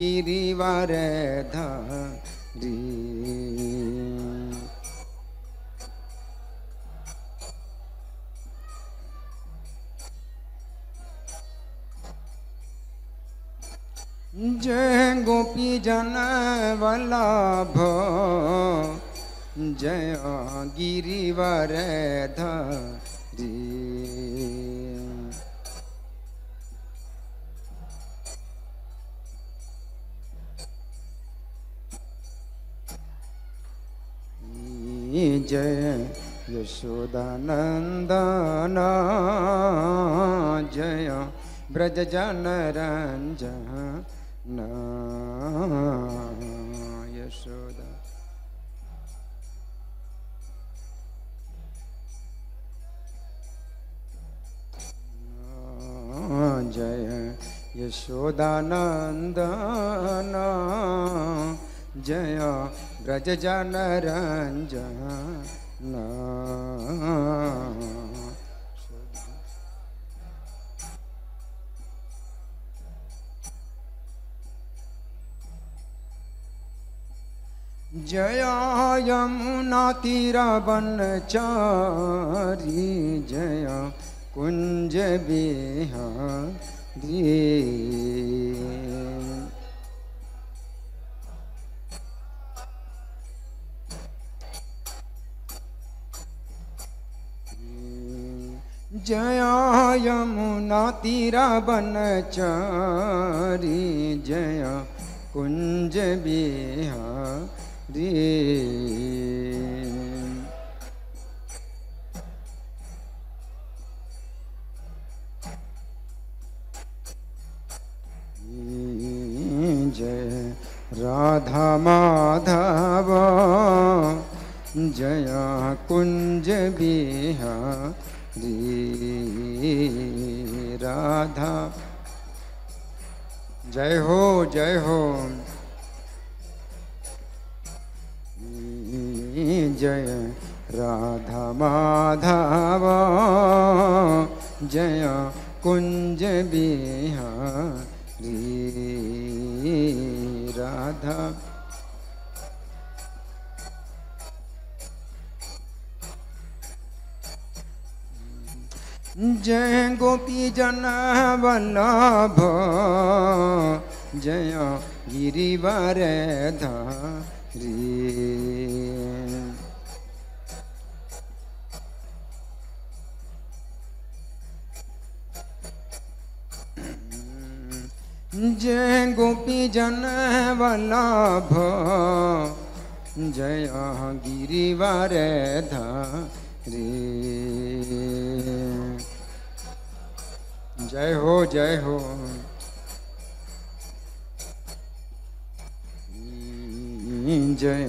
गिरिवर धारी। जय गोपी जन वल्लभ जय गिरिवर धारी। जय यशोदानंदन जय ब्रज जन रंजन यशोदा। जय यशोदानंदन जय ब्रज जन रंजन। जय यमुना तीरा बनचारी जय कुंज बिहारी। जय यमुना तीरा बनचारी जय कुंज बिहारी। जय राधा माधव जय कुंज बिहारी। राधा जय हो जय हो। जय राधा माधव जय कुंज बिहारी। राधा जय गोपी जन वल्लभ जय गिरिवर धारी। जय गोपी जन वल्लभ जय गिरिवर धारी। जय हो जय हो। जय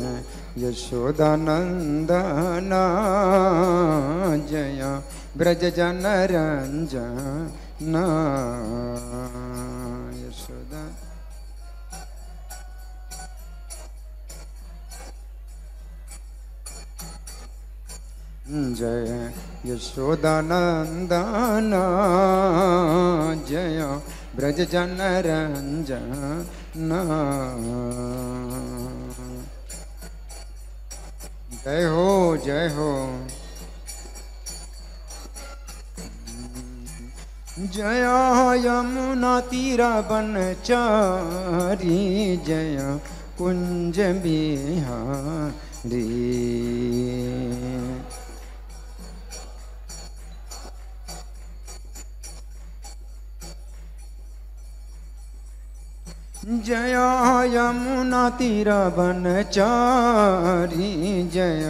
यशोदानंदन जय ब्रज जन रंजन यशोदा। जय यशोदानंदन जय ब्रज जन रंजन। जय हो जय हो। जय यमुना तीरा बनचारी जय कुंज बिहारी। जय यमुना तीरा बनचारी जय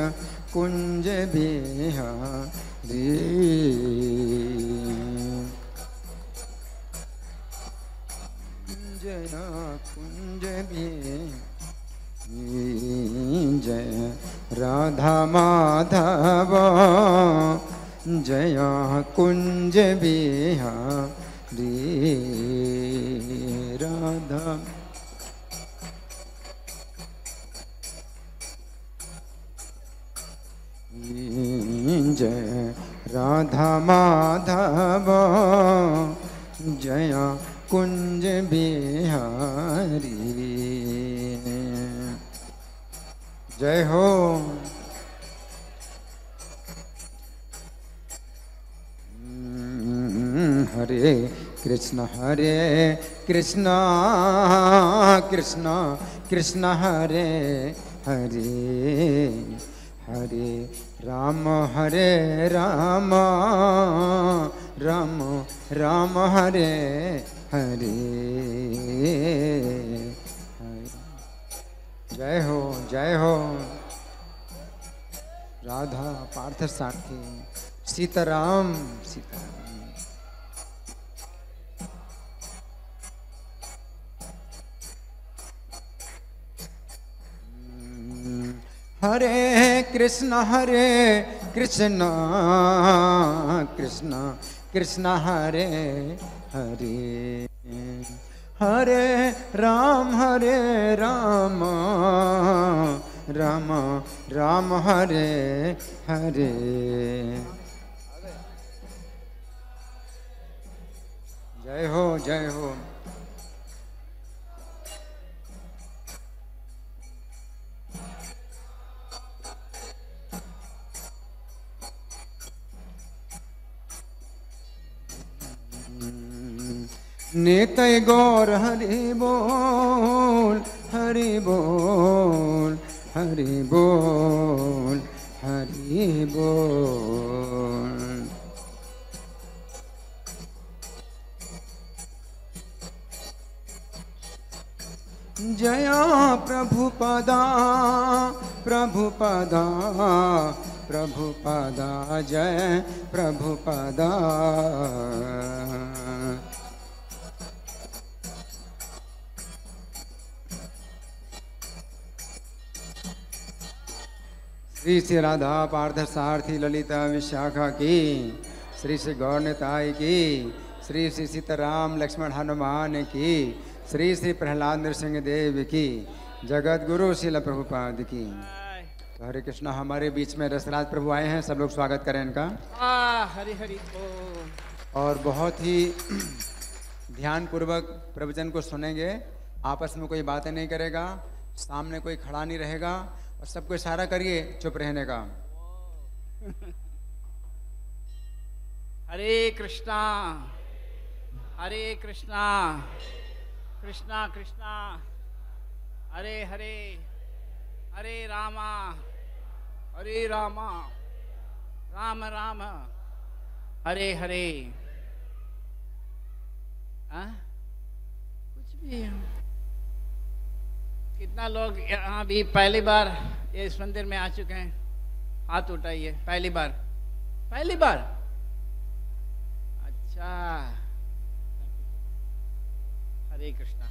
कुंज बिहारी। जय कुंज बिहारी। जय राधा माधव जय कुंज बिहारी। राधा जय राधा माधव जय कुंज बिहारी। जय हो। हरे कृष्ण कृष्ण कृष्ण हरे हरे, हरे राम राम राम हरे हरे। जय हो जय हो। राधा पार्थ सारथी सीताराम सीताराम। हरे कृष्ण कृष्ण कृष्ण हरे हरे, हरे राम राम राम हरे हरे। जय हो जय हो। नित्य गौर हरि बोल हरि बोल हरि बोल हरि बोल। जय प्रभुपदा प्रभुपदा प्रभुपदा जय प्रभुपदा। श्री श्री राधा पार्थ सारथी ललिता विशाखा की, श्री श्री गौर निताई की, श्री श्री सीताराम लक्ष्मण हनुमान की, श्री श्री प्रहलाद नृसिंह देव की, जगत गुरु श्रील प्रभुपाद की। तो हरे कृष्णा। हमारे बीच में रसराज प्रभु आए हैं, सब लोग स्वागत करें इनका। हरि हरि बोल। और बहुत ही ध्यान पूर्वक प्रवचन को सुनेंगे, आपस में कोई बातें नहीं करेगा, सामने कोई खड़ा नहीं रहेगा और सबको इशारा करिए चुप रहने का। हरे कृष्णा कृष्णा कृष्णा हरे हरे, हरे रामा राम राम हरे हरे। कुछ भी। कितना लोग यहाँ भी पहली बार इस मंदिर में आ चुके हैं? हाथ उठाइए। पहली बार? अच्छा, हरे कृष्णा।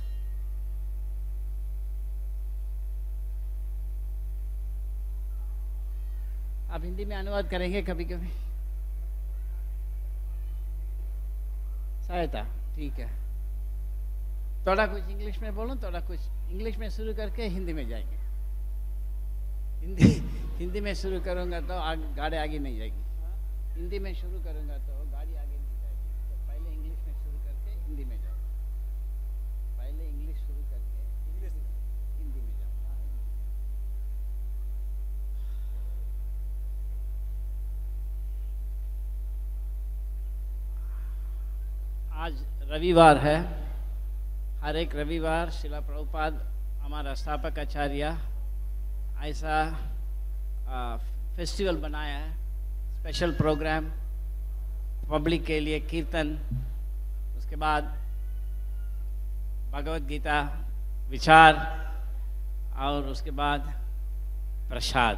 आप हिंदी में अनुवाद करेंगे कभी कभी? सहायता, ठीक है। थोड़ा कुछ इंग्लिश में बोलूं, थोड़ा कुछ इंग्लिश में शुरू करके हिंदी में जाएंगे। हिंदी में शुरू करूंगा तो गाड़ी आगे नहीं जाएगी। हिंदी में शुरू करूंगा तो गाड़ी आगे नहीं जाएगी। तो पहले इंग्लिश में शुरू करके हिंदी में जाओ। पहले इंग्लिश शुरू करके हिंदी में जाओ। आज रविवार है। हर एक रविवार शिला प्रभुपाद हमारा स्थापक आचार्य ऐसा फेस्टिवल बनाया है, स्पेशल प्रोग्राम पब्लिक के लिए, कीर्तन, उसके बाद भगवत गीता विचार और उसके बाद प्रसाद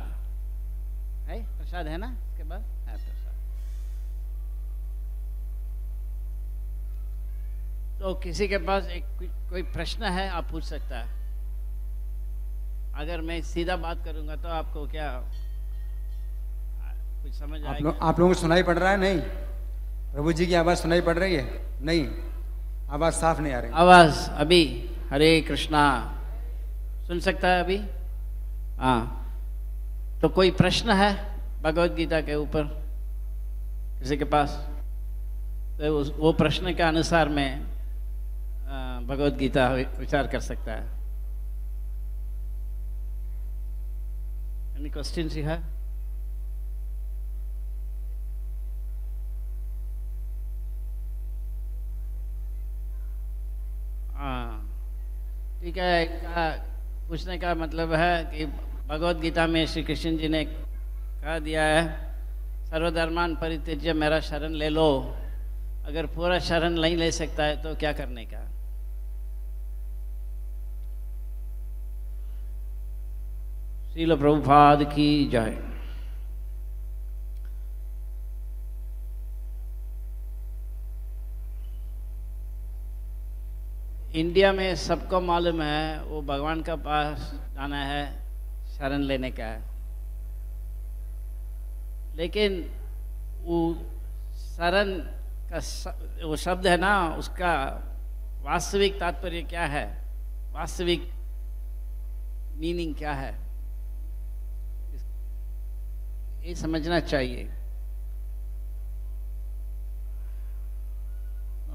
है। प्रसाद है ना? उसके बाद है प्रसाद। तो किसी के पास कोई प्रश्न है आप पूछ सकता है। अगर मैं सीधा बात करूंगा तो आपको क्या कुछ समझ आएगा? आप लोगों को सुनाई पड़ रहा है? नहीं, प्रभु जी की आवाज सुनाई पड़ रही है? नहीं, आवाज साफ नहीं आ रही। आवाज अभी हरे कृष्णा सुन सकता है अभी? हाँ। तो कोई प्रश्न है भगवत गीता के ऊपर किसी के पास? तो वो प्रश्न के अनुसार मैं भगवद गीता विचार कर सकता है। Any questions you have? हाँ, ठीक है। पूछने का मतलब है कि भगवद गीता में श्री कृष्ण जी ने कह दिया है, सर्वधर्मान परित्यज्य मेरा शरण ले लो। अगर पूरा शरण नहीं ले सकता है तो क्या करने का? श्रील प्रभुपाद की जय। इंडिया में सबको मालूम है वो भगवान का पास जाना है, शरण लेने का है, लेकिन वो शरण का वो शब्द है ना, उसका वास्तविक तात्पर्य क्या है, वास्तविक मीनिंग क्या है, ये समझना चाहिए।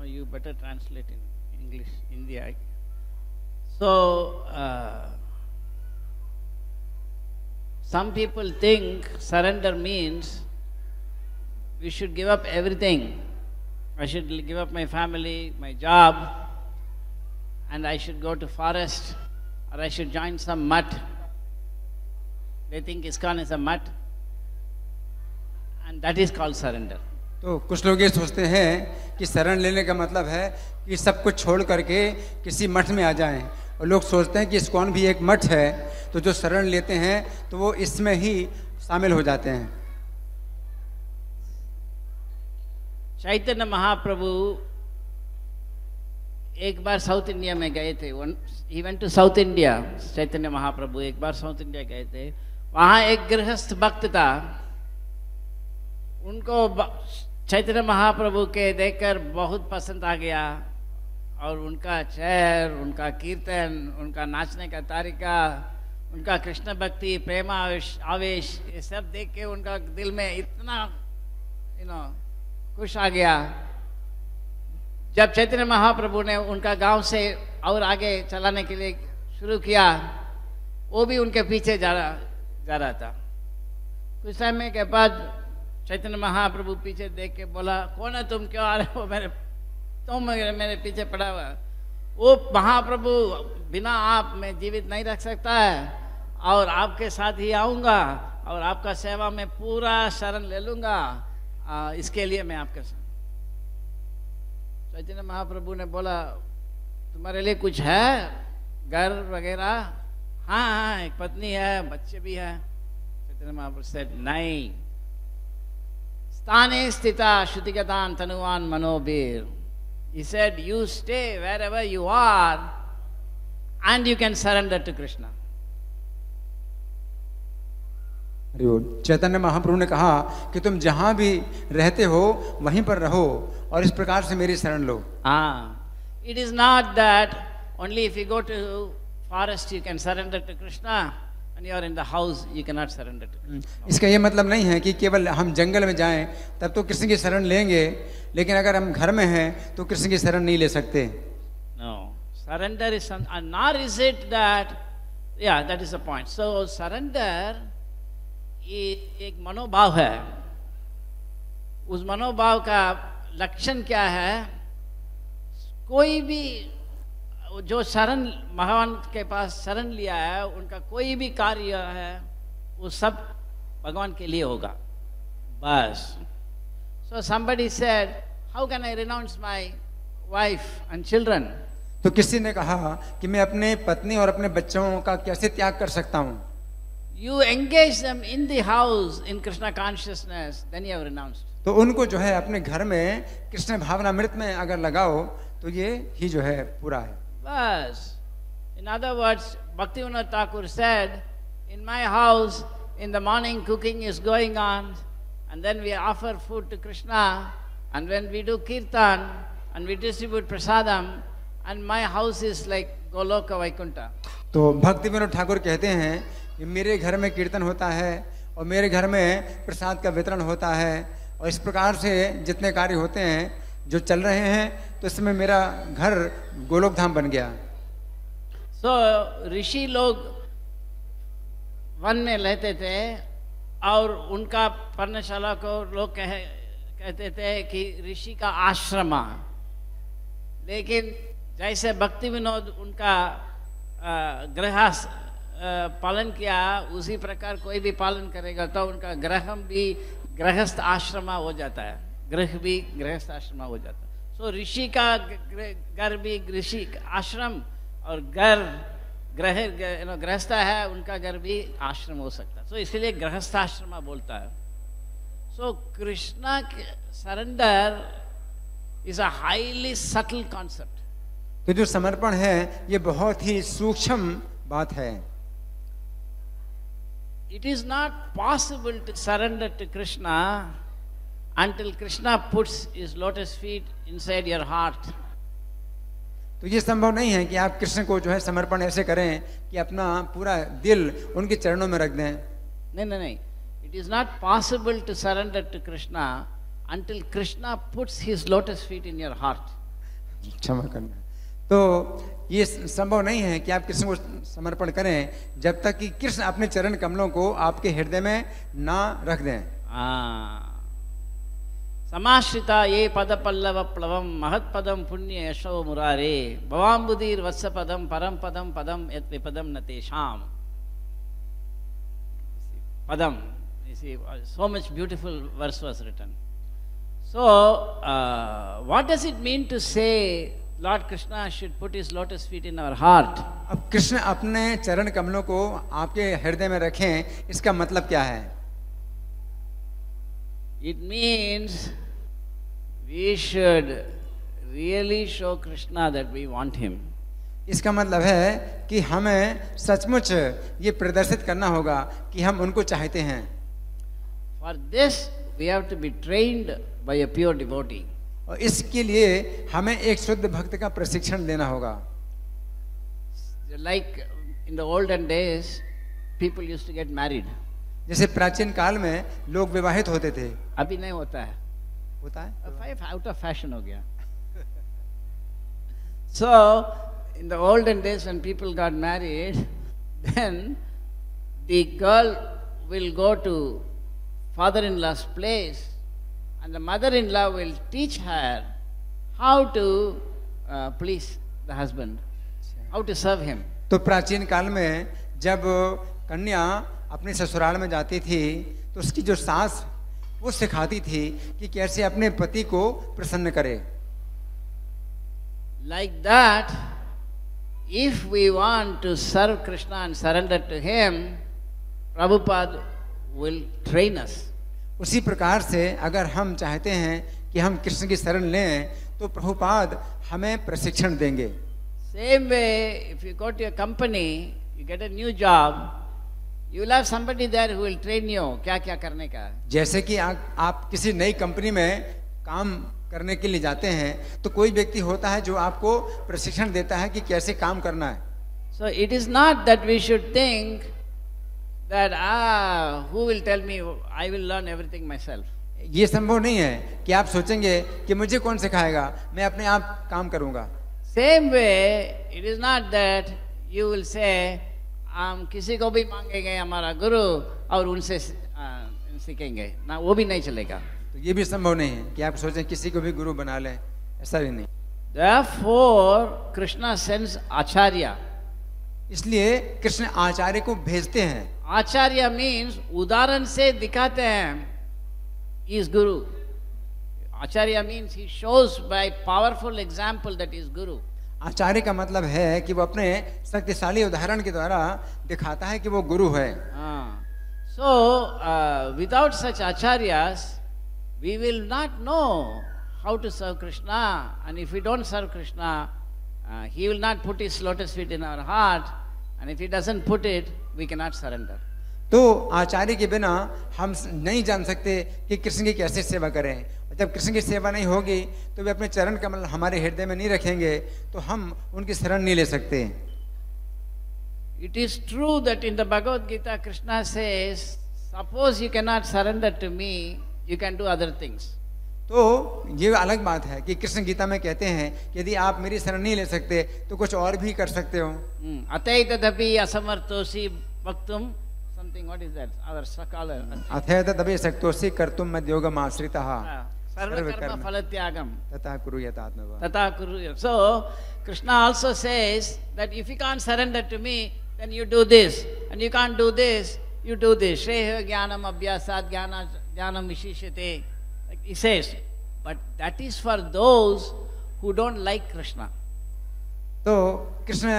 You better translate in English, India. So, some people think surrender means we should give up everything. I should give up my family, my job, and I should go to forest, or I should join some mutt. They think ISKCON is a mutt, and that is called surrender. तो कुछ लोग ये सोचते हैं कि शरण लेने का मतलब है कि सब कुछ छोड़ करके किसी मठ में आ जाएं, और लोग सोचते हैं कि ISKCON भी एक मठ है, तो जो शरण लेते हैं तो वो इसमें ही शामिल हो जाते हैं। चैतन्य महाप्रभु एक बार साउथ इंडिया में गए थे। He went to South India. Chaitanya Mahaprabhu एक बार साउथ इंडिया गए थे। वहाँ एक गृहस्थ भक्त था, उनको चैतन्य महाप्रभु के देखकर बहुत पसंद आ गया, और उनका चेहरा, उनका कीर्तन, उनका नाचने का तरीका, उनका कृष्ण भक्ति, प्रेम आवेश, ये सब देख के उनका दिल में इतना खुश आ गया। जब चैतन्य महाप्रभु ने उनका गांव से और आगे चलाने के लिए शुरू किया, वो भी उनके पीछे जा रहा था। कुछ समय के बाद चैतन्य महाप्रभु पीछे देख के बोला, कौन है तुम, क्यों आ रहे हो मेरे पीछे पड़ा हुआ? वो महाप्रभु, बिना आप मैं जीवित नहीं रख सकता है, और आपके साथ ही आऊँगा और आपका सेवा में पूरा शरण ले लूँगा, इसके लिए मैं आपके साथ। चैतन्य महाप्रभु ने बोला, तुम्हारे लिए कुछ है, घर वगैरह? हाँ हाँ, एक पत्नी है, बच्चे भी हैं। चैतन्य महाप्रभु से नहीं, स्थाने स्थिता श्रुतिगतान तनुवान मनोबीर। He said, you stay wherever you are and you can surrender to Krishna. Chaitanya Mahaprabhu ने कहा कि तुम जहां भी रहते हो वहीं पर रहो और इस प्रकार से मेरी शरण लो। It is not that only if you go to forest you can surrender to Krishna, and you are in the house you cannot surrender to Krishna. इसका ये मतलब नहीं है कि केवल हम जंगल में जाएं तब तो कृष्ण की शरण लेंगे, लेकिन अगर हम घर में हैं तो कृष्ण की शरण नहीं ले सकते। No, surrender is some, and nor is it that, yeah, that is the point. So surrender एक मनोभाव है। उस मनोभाव का लक्षण क्या है? कोई भी जो शरण भगवान के पास शरण लिया है, उनका कोई भी कार्य है वो सब भगवान के लिए होगा, बस। So somebody said, how can I renounce my wife and children? तो किसी ने कहा कि मैं अपने पत्नी और अपने बच्चों का कैसे त्याग कर सकता हूँ? You engage them in the house in Krishna consciousness, then you have renounced. तो उनको जो है अपने घर में कृष्ण भावनामृत में अगर लगाओ तो ये ही जो है पूरा है, बस। In other words, Bhaktivinoda Thakur said, in my house in the morning cooking is going on, and then we offer food to Krishna, and when we do kirtan and we distribute prasadam, and my house is like Goloka Vaikuntha. तो भक्ति विनोद ठाकुर कहते हैं कि मेरे घर में कीर्तन होता है और मेरे घर में प्रसाद का वितरण होता है, और इस प्रकार से जितने कार्य होते हैं जो चल रहे हैं, तो इसमें मेरा घर गोलोक धाम बन गया। सो ऋषि लोग वन में रहते थे और उनका पर्णशाला को लोग कहते थे कि ऋषि का आश्रम। लेकिन जैसे भक्ति विनोद उनका गृहस्थ पालन किया, उसी प्रकार कोई भी पालन करेगा तो उनका ग्रह भी गृहस्थ आश्रम हो जाता है, गृह भी गृहस्थ आश्रम हो जाता है। सो ऋषि का घर भी ऋषि आश्रम और गृहस्थ है, उनका घर भी आश्रम हो सकता है। सो इसलिए गृहस्थ आश्रम बोलता है। So Krishna surrender is a highly subtle concept. तो जो समर्पण है ये बहुत ही सूक्ष्म बात है। It is not possible to surrender to Krishna until Krishna puts his lotus feet inside your heart. तो ये संभव नहीं है कि आप कृष्ण को जो है समर्पण ऐसे करें कि अपना पूरा दिल उनके चरणों में रख दें। नहीं। It is not possible to surrender to Krishna until Krishna puts his lotus feet in your heart. क्षमा करना। तो ये संभव नहीं है कि आप कृष्ण को समर्पण करें जब तक कि कृष्ण अपने चरण कमलों को आपके हृदय में ना रख दें। समाश्रिता ये पद पल्लव प्लवम महत्पदम पुण्य यशो मुरारे भवाम्बुदीर वत्स पदम परम पदम पदम यत् विपदम न तेषाम। Padam, you see, so much beautiful verse was written. So, what does it mean to say Lord Krishna should put his lotus feet in our heart? अब कृष्ण अपने चरण कमलों को आपके हृदय में रखें, इसका मतलब क्या है? It means we should really show Krishna that we want him. इसका मतलब है कि हमें सचमुच ये प्रदर्शित करना होगा कि हम उनको चाहते हैं। For this we have to be trained by a pure devotee. और इसके लिए हमें एक शुद्ध भक्त का प्रशिक्षण देना होगा। Like in the olden days, people used to get married. जैसे प्राचीन काल में लोग विवाहित होते थे। अभी नहीं होता है। होता है? Out of fashion हो गया। So in the olden days when people got married, then the girl will go to father-in-law's place and the mother-in-law will teach her how to please the husband, how to serve him. तो प्राचीन काल में जब कन्या अपने ससुराल में जाती थी तो उसकी जो सास वो सिखाती थी कि कैसे अपने पति को प्रसन्न करे। Like that, if we want to serve Krishna and surrender to him, Prabhupada will train us. उसी प्रकार से अगर हम चाहते हैं कि हम कृष्ण की शरण लें तो प्रभुपाद हमें प्रशिक्षण देंगे। Same way, if you go to a company, you get a new job, you will have somebody there who will train you क्या क्या करने का। जैसे कि आप किसी नई कंपनी में काम करने के लिए जाते हैं तो कोई व्यक्ति होता है जो आपको प्रशिक्षण देता है कि कैसे काम करना है। So it is not that we should think that who will tell me, I will learn everything myself. ये संभव नहीं है कि आप सोचेंगे कि मुझे कौन सिखाएगा, मैं अपने आप काम करूंगा। Same way, it is not that you will say, हम किसी को भी मांगेंगे हमारा गुरु और उनसे सीखेंगे ना, वो भी नहीं चलेगा। तो ये भी संभव नहीं है कि आप सोचें किसी को भी गुरु बना लें, ऐसा भी नहीं। Therefore, Krishna sends Acharya. इसलिए कृष्ण आचार्य को भेजते हैं। आचार्य मीन्स उदाहरण से दिखाते हैं he is guru. Acharya means he shows by powerful example that he is guru. आचार्य का मतलब है कि वो अपने शक्तिशाली उदाहरण के द्वारा दिखाता है कि वो गुरु है। So without such acharyas, we will not know how to serve Krishna, and if we don't serve Krishna, he will not put his lotus feet in our heart, and if he doesn't put it, we cannot surrender. तो आचार्य के बिना हम नहीं जान सकते कि कृष्ण की कैसे सेवा करें। जब कृष्ण की सेवा नहीं होगी तो वे अपने चरण कमल हमारे हृदय में नहीं रखेंगे तो हम उनकी शरण नहीं ले सकते। It is true that in the Bhagavad Gita, Krishna says, suppose you cannot surrender to me, you can do other things. तो ये अलग बात है कि कृष्ण गीता में कहते हैं कि यदि आप मेरी शरण नहीं ले सकते तो कुछ और भी कर सकते हो। अतैतदपि असमर्थोसि वक्तुम something, what is that, our sakala अथैतदपि शक्तोसि कर्तुम मद्योगम आश्रितः सर्वकर्म फलत्यागम तथा कुरु यथात्मवा। tata kuru. So Krishna also says that if you can't surrender to me, then you do this, and you can't do this, you do this. Shreya jnanam abhyasat jnanam vishishate. Like he says, but that is for those who don't like Krishna. तो कृष्ण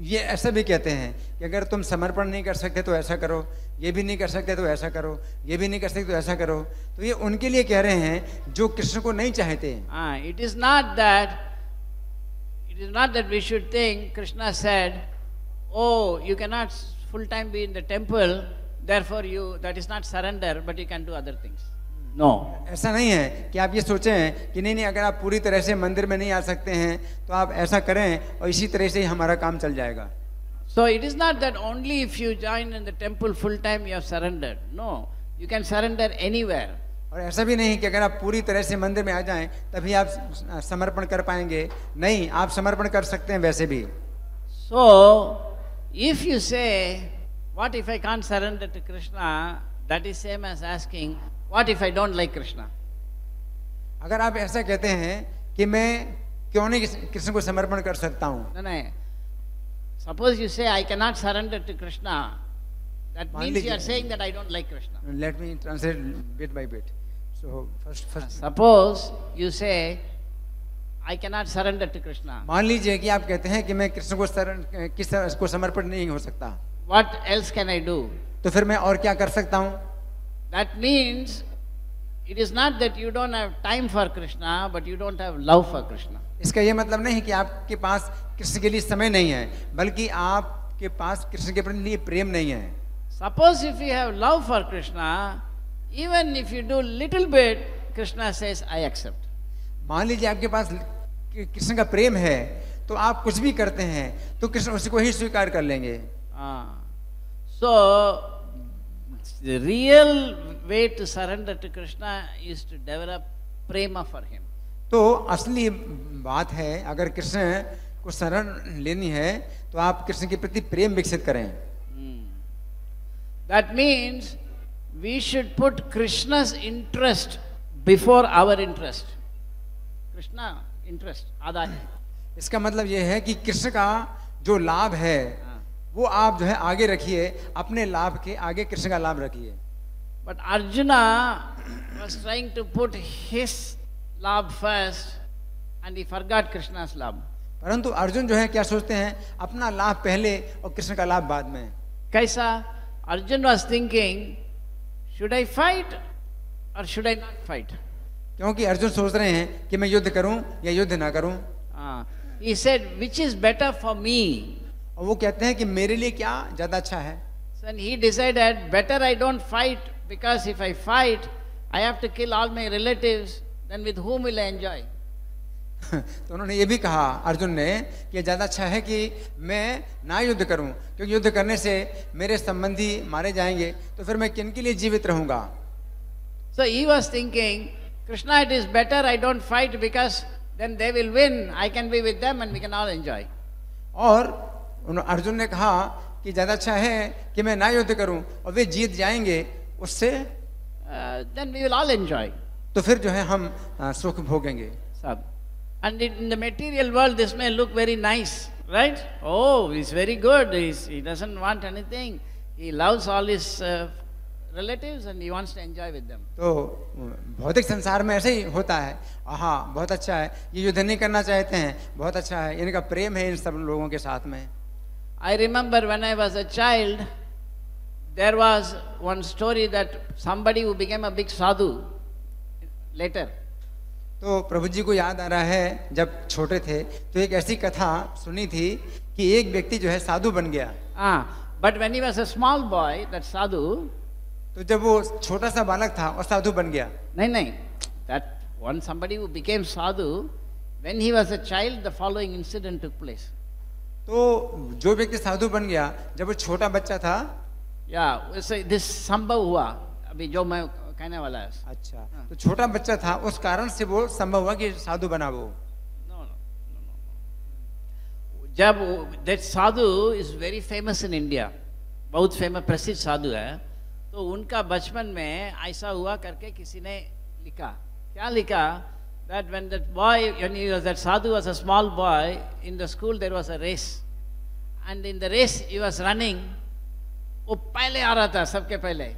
ये ऐसा भी कहते हैं कि अगर तुम समर्पण नहीं कर सकते तो ऐसा करो, ये भी नहीं कर सकते तो ऐसा करो, ये भी नहीं कर सकते तो ऐसा करो। तो ये उनके लिए कह रहे हैं जो कृष्ण को नहीं चाहते। It is not that we should think Krishna said, oh, you cannot full time be in the temple, therefore that is not surrender, but you can do other things. No. ऐसा नहीं है कि आप ये सोचें कि नहीं अगर आप पूरी तरह से मंदिर में नहीं आ सकते हैं तो आप ऐसा करें और इसी तरह से ही हमारा काम चल जाएगा। So it is not that only if you join in the temple full time you have surrendered. No, you can surrender anywhere. और ऐसा भी नहीं कि अगर आप पूरी तरह से मंदिर में आ जाएं तभी आप समर्पण कर पाएंगे। नहीं, आप समर्पण कर सकते हैं वैसे भी। So if you say, what if I can't surrender to Krishna, that is same as asking, what if I don't like Krishna? अगर आप ऐसा कहते हैं कि मैं क्यों नहीं कृष्ण को समर्पण कर सकता हूँ। No. Suppose you say I cannot surrender to Krishna, that means you are saying that I don't like Krishna. Let me translate bit by bit. So first. Suppose you say I cannot surrender to Krishna. मान लीजिए कि आप कहते हैं कि मैं कृष्ण को समर्पण नहीं हो सकता। What else can I do? तो फिर मैं और क्या कर सकता हूँ? That means it is not that you don't have time for Krishna, but you don't have love for Krishna. इसका ये मतलब नहीं कि आपके पास कृष्ण के लिए समय नहीं है, बल्कि आपके पास कृष्ण के लिए प्रेम नहीं है। Suppose if you have love for Krishna, even if you do little bit, Krishna says, I accept. मान लीजिए आपके पास कृष्ण का प्रेम है, तो आप कुछ भी करते हैं, तो कृष्ण उसी को ही स्वीकार कर लेंगे। So the real way to surrender to Krishna is to develop prema for him. तो असली बात है, अगर कृष्ण को शरण लेनी है तो आप कृष्ण के प्रति प्रेम विकसित करें। That means we should put Krishna's interest before our interest. Krishna interest आधा। इसका मतलब यह है कि कृष्ण का जो लाभ है वो आप जो है आगे रखिए, अपने लाभ के आगे कृष्ण का लाभ रखिए। But Arjuna was trying to put his लाभ first and he forgot Krishna's लाभ। परंतु अर्जुन जो है क्या सोचते हैं, अपना लाभ पहले और कृष्ण का लाभ बाद में। कैसा? Arjun was thinking, should I fight or should I not fight? क्योंकि अर्जुन सोच रहे हैं कि मैं युद्ध करूं या युद्ध ना करूं। He said, which is better for me? और वो कहते हैं कि मेरे लिए क्या ज्यादा अच्छा है। So he decided, better I don't fight, because if I fight, I have to kill all my relatives, then with whom will I enjoy? तो उन्होंने ये भी कहा अर्जुन ने कि ज्यादा अच्छा है कि मैं ना युद्ध करूं, क्योंकि युद्ध करने से मेरे संबंधी मारे जाएंगे, तो फिर मैं किन के लिए जीवित रहूंगा। So he was thinking, Krishna, it is better I don't fight because then they will win. I can be with them and we can all enjoy. और अर्जुन ने कहा कि ज्यादा अच्छा है कि मैं ना युद्ध करूं और वे जीत जाएंगे, उससे then we will all enjoy. तो फिर जो है हम सुख भोगेंगे सब। And in the material world this may look very nice, right? Oh, he's very good, he doesn't want anything, he loves all his relatives and he wants to enjoy with them. तो भौतिक संसार में ऐसे ही होता है, हाँ बहुत अच्छा है, ये युद्ध नहीं करना चाहते हैं, बहुत अच्छा है, इनका प्रेम है इन सब लोगों के साथ में। I remember when I was a child, there was one story that somebody who became a big sadhu later. तो प्रभु जी को याद आ रहा है जब छोटे थे तो एक ऐसी कथा सुनी थी कि एक व्यक्ति जो है साधु बन गया। But when he was a small boy, that sadhu, तो जब वो छोटा सा बालक था और साधु बन गया। नहीं, that one somebody who became sadhu, when he was a child, the following incident took place. तो जो व्यक्ति साधु बन गया जब वो छोटा बच्चा था, this संभव हुआ, अभी जो मैं कहने वाला है। अच्छा, हाँ। तो छोटा बच्चा था, उस कारण से वो संभव हुआ कि साधु बना वो। No. जब that Sadhu is very famous in India, बहुत फेमस प्रसिद्ध साधु है, तो उनका बचपन में ऐसा हुआ करके किसी ने लिखा। क्या लिखा? That when that boy, that sadhu was a small boy, in the school there was a race, and in the race he was running, वो पहले आ रहा था सबके पहले।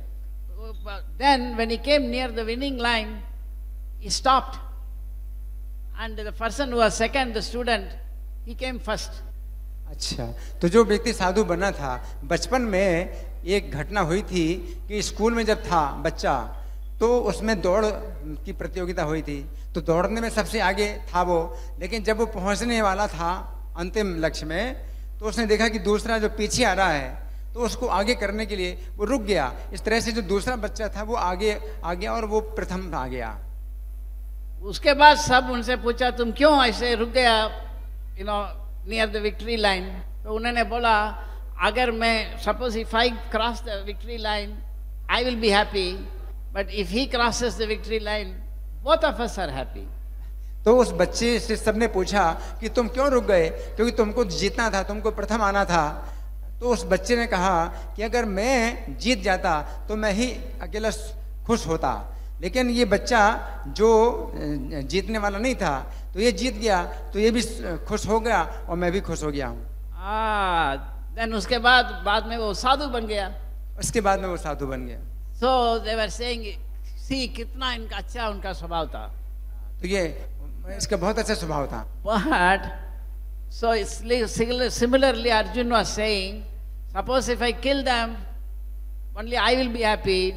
Then when he came near the winning line, he stopped, and the person who was second, the student, he came first. अच्छा, तो जो व्यक्ति साधु बना था, बचपन में एक घटना हुई थी कि स्कूल में जब था बच्चा, तो उसमें दौड़ की प्रतियोगिता हुई थी, तो दौड़ने में सबसे आगे था वो। लेकिन जब वो पहुंचने वाला था अंतिम लक्ष्य में, तो उसने देखा कि दूसरा जो पीछे आ रहा है, तो उसको आगे करने के लिए वो रुक गया। इस तरह से जो दूसरा बच्चा था वो आगे आ गया और वो प्रथम आ गया। उसके बाद सब उनसे पूछा, तुम क्यों ऐसे रुक गया, नियर द विक्ट्री लाइन? तो उन्होंने बोला, अगर मैं suppose if I cross the victory line, I will be happy, but if he crosses the victory line, both of us are happy. तो उस बच्चे से सबने पूछा कि तुम क्यों रुक गए, क्योंकि तुमको जीतना था, तुमको प्रथम आना था। तो उस बच्चे ने कहा कि अगर मैं जीत जाता तो मैं ही अकेला खुश होता, लेकिन ये बच्चा जो जीतने वाला नहीं था, तो ये जीत गया, तो ये भी खुश हो गया और मैं भी खुश हो गया हूँ। देन उसके बाद में वो साधु बन गया। उसके बाद में वो साधु बन गया। सो दे वर सेइंग, सी कितना इनका अच्छा उनका स्वभाव था। तो ये इसका बहुत अच्छा स्वभाव था। But so similarly Arjun was saying, suppose if I kill them, only I will be happy,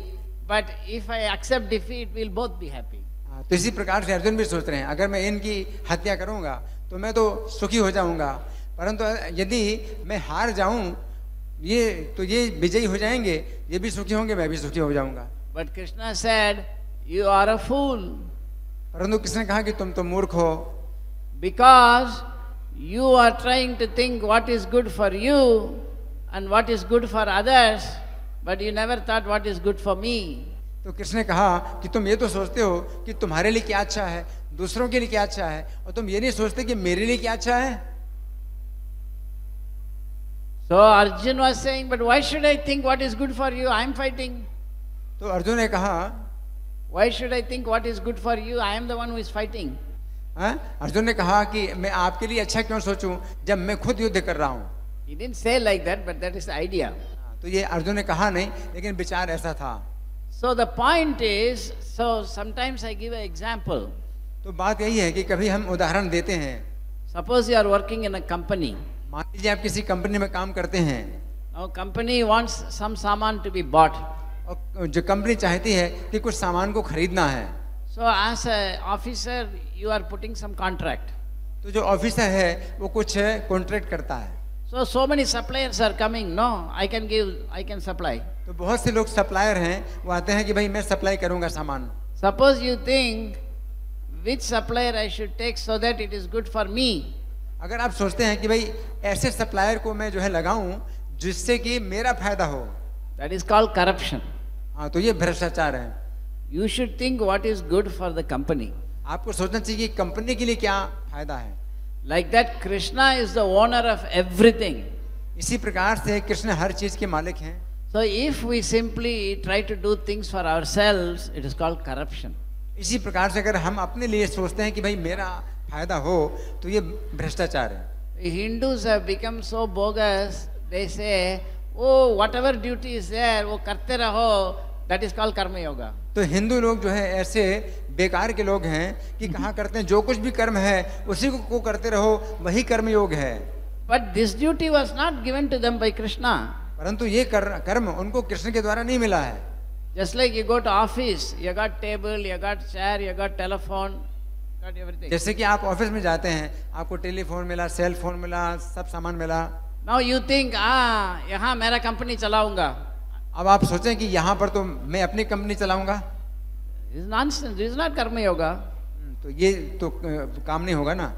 but if I accept defeat, we'll both be happy. तो इसी प्रकार से अर्जुन भी सोच रहे हैं, अगर मैं इनकी हत्या करूंगा तो मैं तो सुखी हो जाऊंगा, परंतु यदि मैं हार जाऊं तो ये विजयी हो जाएंगे, ये भी सुखी होंगे, मैं भी सुखी हो जाऊंगा। But Krishna said, you are a fool. परंतु किसने कहा कि तुम तो मूर्ख हो? Because you are trying to think what is good for you and what is good for others, but you never thought what is good for me. तो किसने कहा कि तुम ये तो सोचते हो कि तुम्हारे लिए क्या अच्छा है, दूसरों के लिए क्या अच्छा है, और तुम ये नहीं सोचते कि मेरे लिए क्या अच्छा है। So Arjun was saying, but why should I think what is good for you? I am fighting. तो अर्जुन ने कहा, why should I think what is good for you? I am the one who is fighting. Arjun ने कहा कि मैं आपके लिए अच्छा क्यों सोचूं जब मैं खुद युद्ध कर रहा हूं। He didn't say like that, but that is the idea. तो ये अर्जुन ने कहा नहीं, लेकिन विचार ऐसा था। So the point is, so sometimes I give an example. तो बात यही है कि कभी हम उदाहरण देते हैं। Suppose you are working in a company. मान लीजिए आप किसी कंपनी में काम करते हैं। Now company wants some सामान to be bought. और जो कंपनी चाहती है कि कुछ सामान को खरीदना है। So as a officer, you are putting some contract. तो जो ऑफिसर है वो कुछ कॉन्ट्रैक्ट करता है। So many suppliers are coming. No, I can supply. तो बहुत से लोग सप्लायर हैं, वो आते हैं कि भाई मैं सप्लाई करूंगा सामान। Suppose you think which supplier I should take so that it is good for me. अगर आप सोचते हैं कि भाई ऐसे सप्लायर को मैं जो है लगाऊं जिससे कि मेरा फायदा हो, That is called corruption. हाँ, तो ये भ्रष्टाचार है। You should think what is good for the company. आपको सोचना चाहिए कि कंपनी के लिए क्या फायदा है। Like that, Krishna is the owner of everything. इसी प्रकार से कृष्ण हर चीज के मालिक हैं। So if we simply try to do things for ourselves, it is called corruption. इसी प्रकार से अगर हम अपने लिए सोचते हैं कि भाई मेरा फायदा हो, तो ये भ्रष्टाचार है। The Hindus have become so bogus. They say, oh, whatever duty is there, वो करते रहो. That is called karma yoga. तो हिंदू लोग जो है ऐसे बेकार के लोग हैं कि कहा करते हैं जो कुछ भी कर्म है उसी को करते रहो, वही कर्म योग है। But this duty was not given to them by Krishna. परंतु ये कर्म उनको कृष्ण के द्वारा नहीं मिला है। Just like you go to office, you got table, you got chair, you got telephone, got everything. जैसे कि आप ऑफिस में जाते हैं, आपको टेलीफोन मिला, सेल फोन मिला, सब सामान मिला। Now you think, यहाँ मेरा कंपनी चलाऊंगा। अब आप सोचें कि यहाँ पर तो मैं अपनी कंपनी चलाऊंगा। This is nonsense. This is not karma yoga. तो ये तो काम नहीं होगा ना।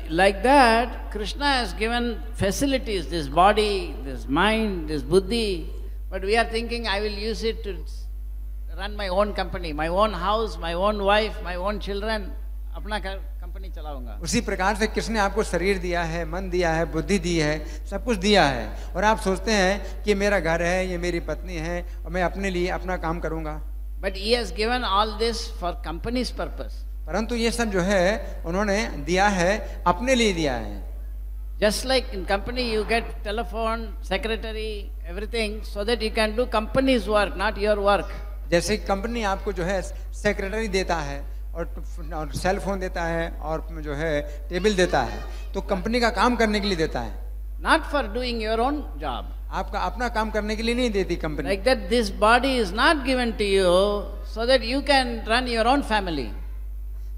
Like that, Krishna has given facilities, this body, this mind, this buddhi, but we are thinking I will use it to run my own company, my own house, my own wife, my own children. अपना company चलाऊंगा। उसी प्रकार से कृष्ण ने आपको शरीर दिया है, मन दिया है, बुद्धि दी है, सब कुछ दिया है, और आप सोचते हैं कि मेरा घर है, ये मेरी पत्नी है और मैं अपने लिए अपना काम करूंगा। But he has given all this for company's purpose. परंतु ये सब जो है उन्होंने दिया है अपने लिए दिया है। Just like in company you get telephone, secretary, everything, so that you can do company's work, not your work. जैसे कंपनी आपको जो है सेक्रेटरी देता है और सेल फोन देता है और जो है टेबल देता है, तो कंपनी का काम करने के लिए देता है, Not for doing your own job. आपका अपना काम करने के लिए नहीं देती company. Like that, this body is not given to you so that you can run your own family.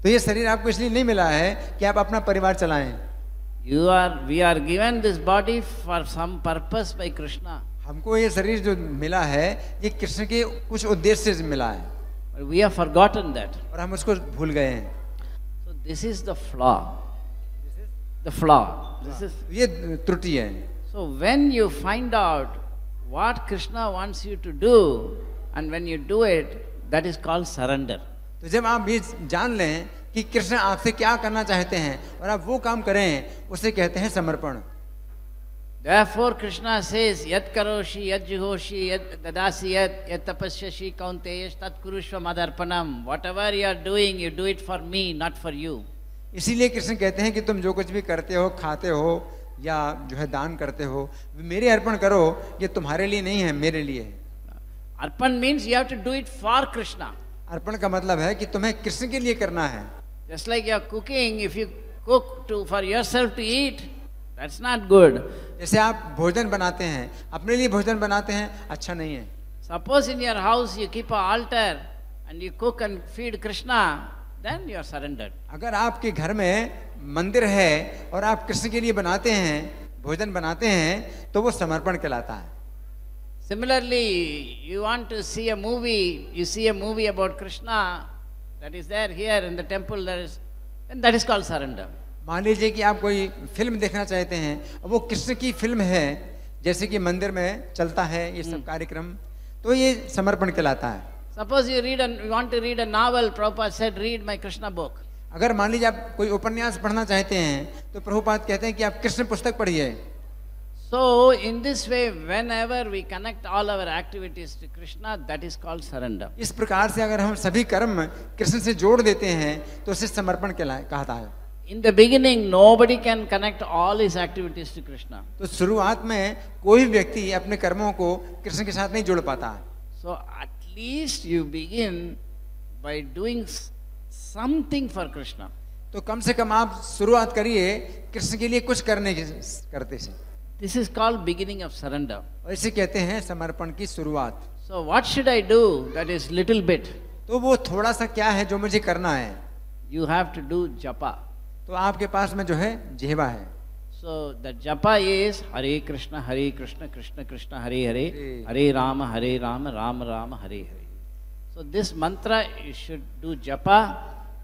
तो ये शरीर आपको इसलिए नहीं मिला है कि आप अपना परिवार चलाएं। We are given this body for some purpose by Krishna. हमको ये शरीर जो मिला है ये कृष्ण के कुछ उद्देश्य से मिला है, But we have forgotten that. और हम उसको भूल गए हैं। So this is the flaw. The flaw. This is. ये त्रुटि है। So when you find out what Krishna wants you to do, and when you do it, that is called surrender. तो जब आप ये जान लें कि कृष्ण आपसे क्या करना चाहते हैं और आप वो काम करें, उसे कहते हैं समर्पण। Therefore Krishna says, Yat karoshi, yat juhoshi, yat dadasi, yat tapasyashi, kaunteyesh, tat kurushva madarpanam. Whatever you are doing, you do it for me, not for you. इसीलिए कृष्ण कहते हैं कि तुम जो कुछ भी करते हो, खाते हो या जो है दान करते हो, मेरे अर्पण करो, ये तुम्हारे लिए नहीं है, मेरे लिए है। Arpan means you have to do it for Krishna. अर्पण का मतलब है कि तुम्हें कृष्ण के लिए करना है। Just like you are cooking, if you cook for yourself to eat, that's not good. जैसे आप भोजन बनाते हैं, अपने लिए भोजन बनाते हैं, अच्छा नहीं है। Suppose in your house you keep an altar and you cook and feed Krishna, then you are surrendered. अगर आपके घर में मंदिर है और आप कृष्ण के लिए बनाते हैं, भोजन बनाते हैं, तो वो समर्पण कहलाता है। Similarly, you want to see a movie, you see a movie about Krishna that is there here in the temple, then that is called surrender. मान लीजिए कि आप कोई फिल्म देखना चाहते हैं, वो कृष्ण की फिल्म है, जैसे कि मंदिर में चलता है ये सब कार्यक्रम, तो ये समर्पण कहलाता है। Suppose you want to read a novel, Prabhupada said, read my Krishna book. अगर मान लीजिए आप कोई उपन्यास पढ़ना चाहते हैं, तो प्रभुपाद कहते हैं कि आप कृष्ण पुस्तक पढ़िए। So in this way, whenever we connect all our activities to Krishna, that is called surrender. इस प्रकार से अगर हम सभी कर्म कृष्ण से जोड़ देते हैं, तो उसे समर्पण कहता है। In the beginning, nobody can connect all his activities to Krishna. तो शुरुआत में कोई व्यक्ति अपने कर्मों को कृष्ण के साथ नहीं जोड़ पाता है। So at least you begin by doing something for Krishna. तो कम से कम आप शुरुआत करिए कृष्ण के लिए कुछ करते से। This is called beginning of surrender. और इसे कहते हैं समर्पण की शुरुआत। So what should I do? That is little bit. तो वो थोड़ा सा क्या है जो मुझे करना है? You have to do japa. तो आपके पास में जो है जिह्वा है। So the japa is Hare Krishna, Krishna Krishna, Hare Hare, Hare Rama, Rama Rama, Hare Hare. So this mantra you should do japa.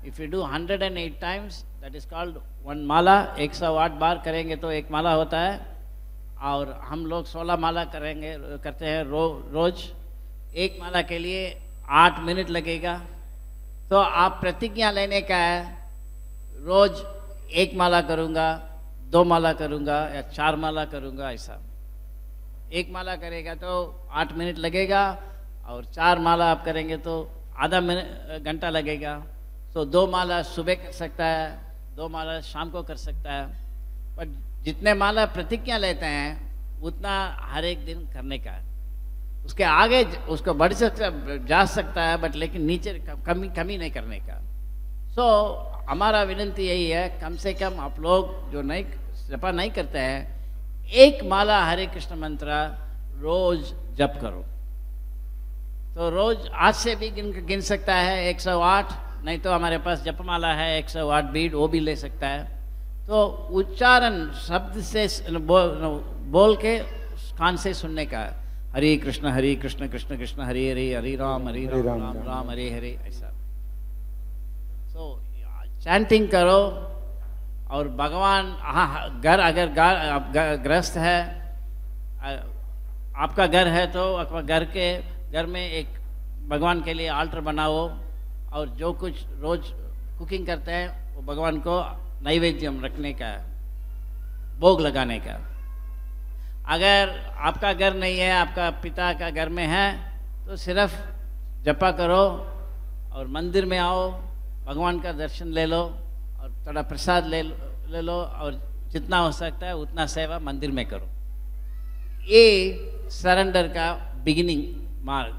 If you do 108 times, that is called one mala. 108 बार करेंगे तो एक माला होता है, और हम लोग 16 माला करते हैं रोज। एक माला के लिए 8 मिनट लगेगा। तो आप प्रतिज्ञा लेने का है, रोज 1 माला करूँगा, 2 माला करूँगा या 4 माला करूँगा, ऐसा। 1 माला करेगा तो 8 मिनट लगेगा, और 4 माला आप करेंगे तो आधा घंटा लगेगा। तो 2 माला सुबह कर सकता है, 2 माला शाम को कर सकता है। पर जितने माला प्रतिज्ञा लेते हैं उतना हर एक दिन करने का है। उसके आगे उसको बढ़ जा सकता है, बट लेकिन नीचे कमी नहीं करने का। सो हमारा विनती यही है, कम से कम आप लोग जो नहीं जपा नहीं करते हैं, 1 माला हरे कृष्ण मंत्र रोज जप करो। तो रोज आज से भी गिन सकता है 108, नहीं तो हमारे पास जपमाला है 108 बीट, वो भी ले सकता है। तो उच्चारण शब्द से बोल के कान से सुनने का है। हरे कृष्ण कृष्ण कृष्ण हरे हरे, हरे राम राम राम हरे हरे, ऐसा। सो चैंटिंग करो। और भगवान, हाँ, घर अगर गृहस्थ है, आपका घर है तो आपका घर में एक भगवान के लिए आल्टर बनाओ और जो कुछ रोज कुकिंग करते हैं वो भगवान को नैवेद्यम रखने का, भोग लगाने का। अगर आपका घर नहीं है, आपका पिता का घर में है, तो सिर्फ जपा करो और मंदिर में आओ, भगवान का दर्शन ले लो और थोड़ा प्रसाद ले लो और जितना हो सकता है उतना सेवा मंदिर में करो। ये सरेंडर का बिगिनिंग मार्ग,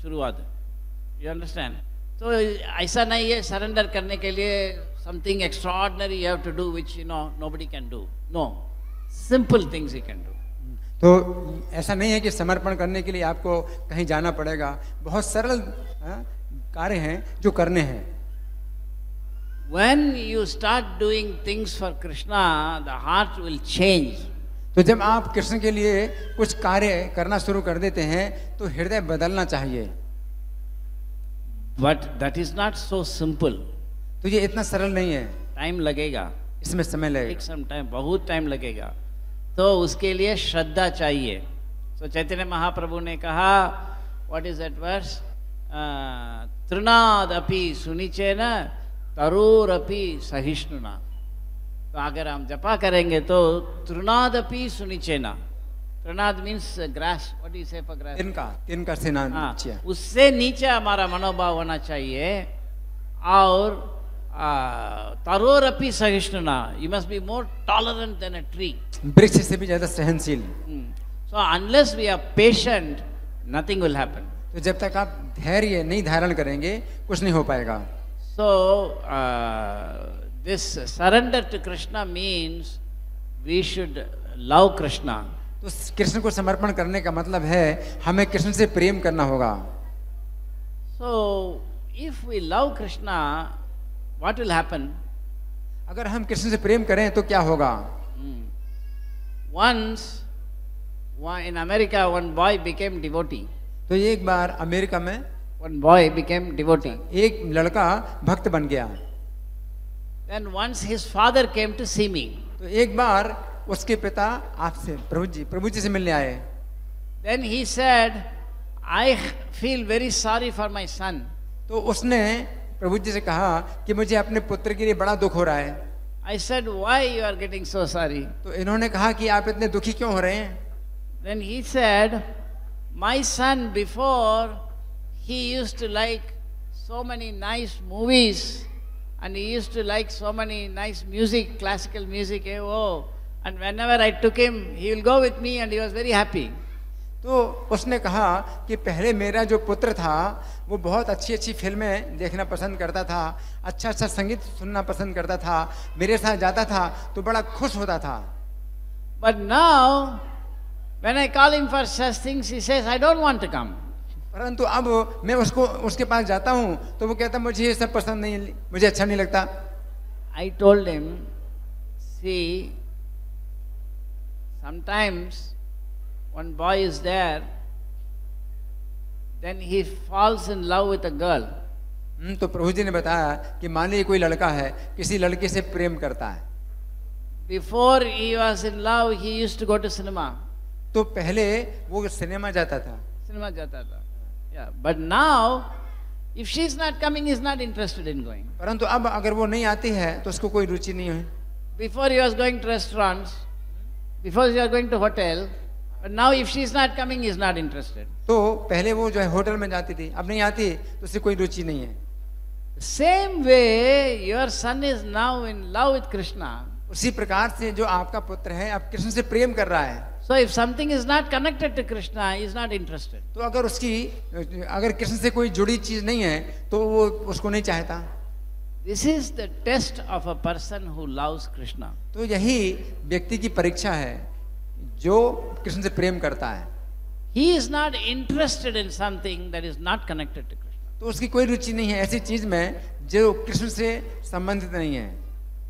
शुरुआत। You understand? तो ऐसा नहीं है सरेंडर करने के लिए something extraordinary you have to do which nobody can do. No, simple things you can do. तो ऐसा नहीं है कि समर्पण करने के लिए आपको कहीं जाना पड़ेगा, बहुत सरल कार्य हैं जो करने हैं। When you start doing things for Krishna, the heart will change. तो जब आप कृष्ण के लिए कुछ कार्य करना शुरू कर देते हैं तो हृदय बदलना चाहिए। But that is not so simple. तो ये इतना सरल नहीं है, टाइम लगेगा, इसमें समय लगेगा। Take some time, बहुत टाइम लगेगा। तो उसके लिए श्रद्धा चाहिए। तो चैतन्य महाप्रभु ने कहा, व्हाट इज दैट वर्स? तृणाद अपि सुनिचेन तरोर अपि सहिष्णुना। तो अगर हम जपा करेंगे तो तृणाद अपि सुनिचेना, तृणाद मीन्स ग्रास, व्हाट यू से फॉर ग्रास? तिनका से ना नीचे, उससे नीचे हमारा मनोभाव होना चाहिए। और तरोर अपि सहिष्णुना, you must be more tolerant than a tree. वृक्ष से भी ज्यादा सहनशील। So unless we are patient, nothing will happen. तो जब तक आप धैर्य नहीं धारण करेंगे कुछ नहीं हो पाएगा। So this surrender to Krishna means we should love Krishna. तो कृष्ण को समर्पण करने का मतलब है हमें कृष्ण से प्रेम करना होगा। So if we love Krishna, what will happen? अगर हम कृष्ण से प्रेम करें तो क्या होगा? Once in America, one boy became devotee. तो एक बार अमेरिका में one boy became devotee. एक लड़का भक्त बन गया। Then once his father came to see me. तो एक बार उसके पिता आपसे प्रभु जी से मिलने आए। Then he said, I feel very sorry for my son. तो उसने प्रभु जी से कहा कि मुझे अपने पुत्र के लिए बड़ा दुख हो रहा है। I said, why you are getting so sorry? तो इन्होंने कहा कि आप इतने दुखी क्यों हो रहे हैं? Then he said, my son before he used to like so many nice movies and he used to like so many nice music, classical music, and whenever I took him, he will go with me and he was very happy. तो उसने कहा कि पहले मेरा जो पुत्र था वो बहुत अच्छी अच्छी फिल्में देखना पसंद करता था, अच्छा अच्छा संगीत सुनना पसंद करता था, मेरे साथ जाता था तो बड़ा खुश होता था। But now when I call him for such things, he says, I don't want to come. परंतु अब मैं उसके पास जाता हूँ तो वो कहता मुझे ये सब पसंद नहीं, मुझे अच्छा नहीं लगता। I told him, see, sometimes one boy is there, then he falls in love with a girl. तो प्रभु जी ने बताया कि मान लीजिए कोई लड़का है किसी लड़की से प्रेम करता है। Before he was in love, he used to go to cinema. तो पहले वो सिनेमा जाता था। सिनेमा जाता था। Yeah, but now, if she is not coming, he is not interested in going. परंतु अब अगर वो नहीं आती है तो उसको कोई रुचि नहीं है। Before he was going to restaurants, before he was going to hotel, but now if she is not coming, he is not interested. तो पहले वो जो है होटल में जाती थी, अब नहीं आती तो उससे कोई रुचि नहीं है। Same way, your son is now in love with Krishna. उसी प्रकार से जो आपका पुत्र है अब कृष्ण से प्रेम कर रहा है। So if something is not connected to Krishna, he is not interested. तो अगर कृष्ण से कोई जुड़ी चीज नहीं है तो वो उसको नहीं चाहता। This is the test of a person who loves Krishna. तो यही व्यक्ति की परीक्षा है जो कृष्ण से प्रेम करता है। He is not interested in something that is not connected to Krishna. तो उसकी कोई रुचि नहीं है ऐसी चीज में जो कृष्ण से संबंधित नहीं है।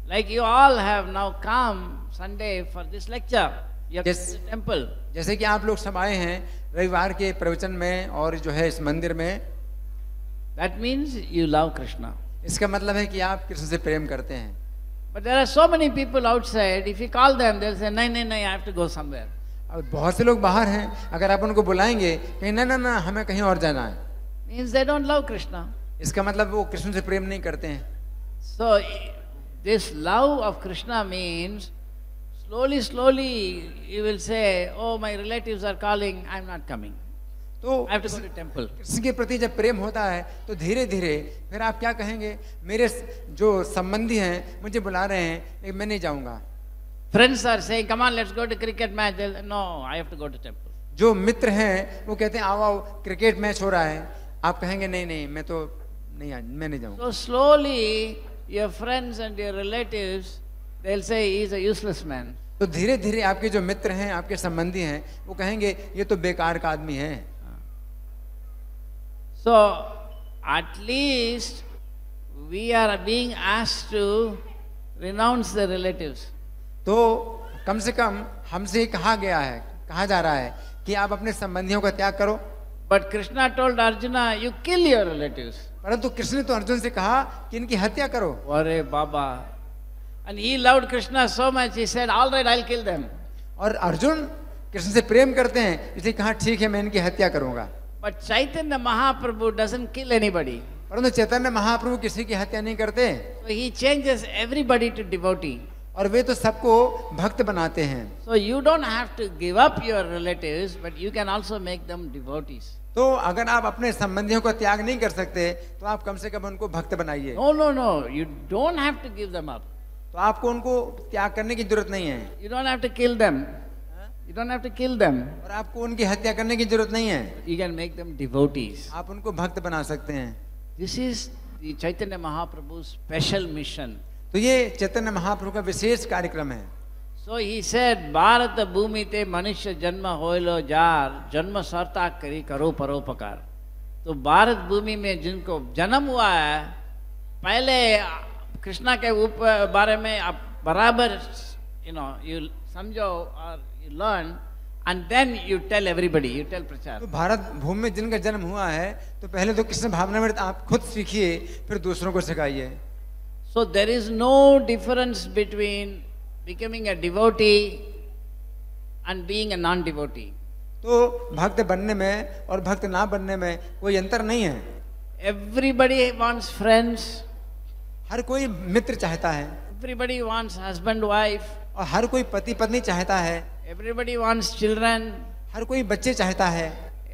Like you all have now come Sunday for this lecture. You have Yes. come to the temple. जैसे कि आप लोग सब आए हैं रविवार के प्रवचन में और जो है इस मंदिर में, That means you love Krishna. इसका मतलब है कि आप कृष्ण से प्रेम करते हैं। But there are so many people outside. If you call them, they'll say, "No, no, no, I have to go somewhere." अब बहुत से लोग बाहर हैं, अगर आप उनको बुलाएंगे कहीं ना ना ना हमें कहीं और जाना है। means they don't love Krishna. इसका मतलब वो कृष्ण से प्रेम नहीं करते हैं। So this love of Krishna means slowly you will say, oh, my relatives are calling, I'm not coming. तो I have to go to temple. Krishna के प्रति जब प्रेम होता है तो धीरे धीरे फिर आप क्या कहेंगे, मेरे जो संबंधी हैं मुझे बुला रहे हैं लेकिन मैं नहीं जाऊंगा। Friends are saying, come on, let's go to cricket match. No, I have to go to temple. जो मित्र हैं वो कहते हैं आओ आओ क्रिकेट मैच हो रहा है, आप कहेंगे नहीं नहीं मैं तो मैं नहीं जाऊंगा। So slowly your friends and your relatives, they'll say he is a useless man. तो धीरे धीरे आपके जो मित्र हैं, आपके संबंधी हैं, वो कहेंगे ये तो बेकार का आदमी है। So at least we are being asked to renounce the relatives. तो कम से कम हमसे कहा गया है, कहा जा रहा है कि आप अपने संबंधियों का त्याग करो। But Krishna told Arjuna, you kill your relatives. परंतु कृष्ण ने तो अर्जुन से कहा कि इनकी हत्या करो। अरे बाबा, and he loved Krishna so much, he said, all right, I'll kill them. और अर्जुन कृष्ण से प्रेम करते हैं, इसलिए कहा ठीक है मैं इनकी हत्या करूंगा। But Chaitanya Mahaprabhu doesn't kill anybody. परंतु चैतन्य महाप्रभु किसी की हत्या नहीं करते। So he changes everybody to devotee. और वे तो सबको भक्त बनाते हैं। So you don't have to give up your relatives, but you can also make them devotees. तो अगर आप अपने संबंधियों का त्याग नहीं कर सकते तो आप कम से कम उनको भक्त बनाइए। No, you don't have to give them up. तो आपको उनको त्याग करने की जरूरत नहीं है। You don't have to kill them. You don't have to kill them. और आपको उनकी हत्या करने की जरूरत नहीं है। You can make them devotees. आप उनको भक्त बना सकते हैं। This is the Chaitanya Mahaprabhu's special mission. तो ये चैतन्य महाप्रभु का विशेष कार्यक्रम है। So he said, Bharat bhumi te manusya janma hoilo jar, janma sarta kari karo paropakar. तो भारत भूमि में जिनको जन्म हुआ है, पहले कृष्णा के ऊपर बारे में आप बराबर you समझो और you learn, and then you tell everybody, you tell प्रचार। तो भारत भूमि में जिनका जन्म हुआ है तो पहले तो कृष्ण भावना में आप खुद सीखिए, फिर दूसरों को सिखाइए। So there is no difference between becoming a devotee and being a non-devotee. तो भक्त बनने में और भक्त ना बनने में कोई अंतर नहीं है। Everybody wants friends. हर कोई मित्र चाहता है। Everybody wants husband, wife. और हर कोई पति पत्नी चाहता है। Everybody wants children. हर कोई बच्चे चाहता है।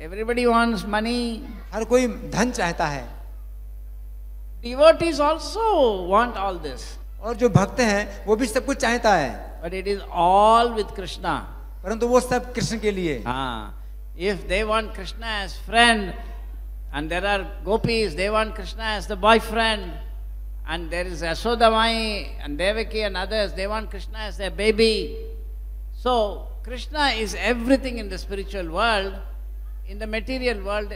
Everybody wants money. हर कोई धन चाहता है। Devotees also want all this. और जो भक्त हैं वो भी सब कुछ चाहता है। But it is all with Krishna. परंतु वो सब कृष्ण के लिए। If they want Krishna as friend, and there are gopis, they want Krishna as the boyfriend, and there is Yashoda Mai and Devaki and others, they want Krishna as their baby. So Krishna is everything in the spiritual world. In the material world,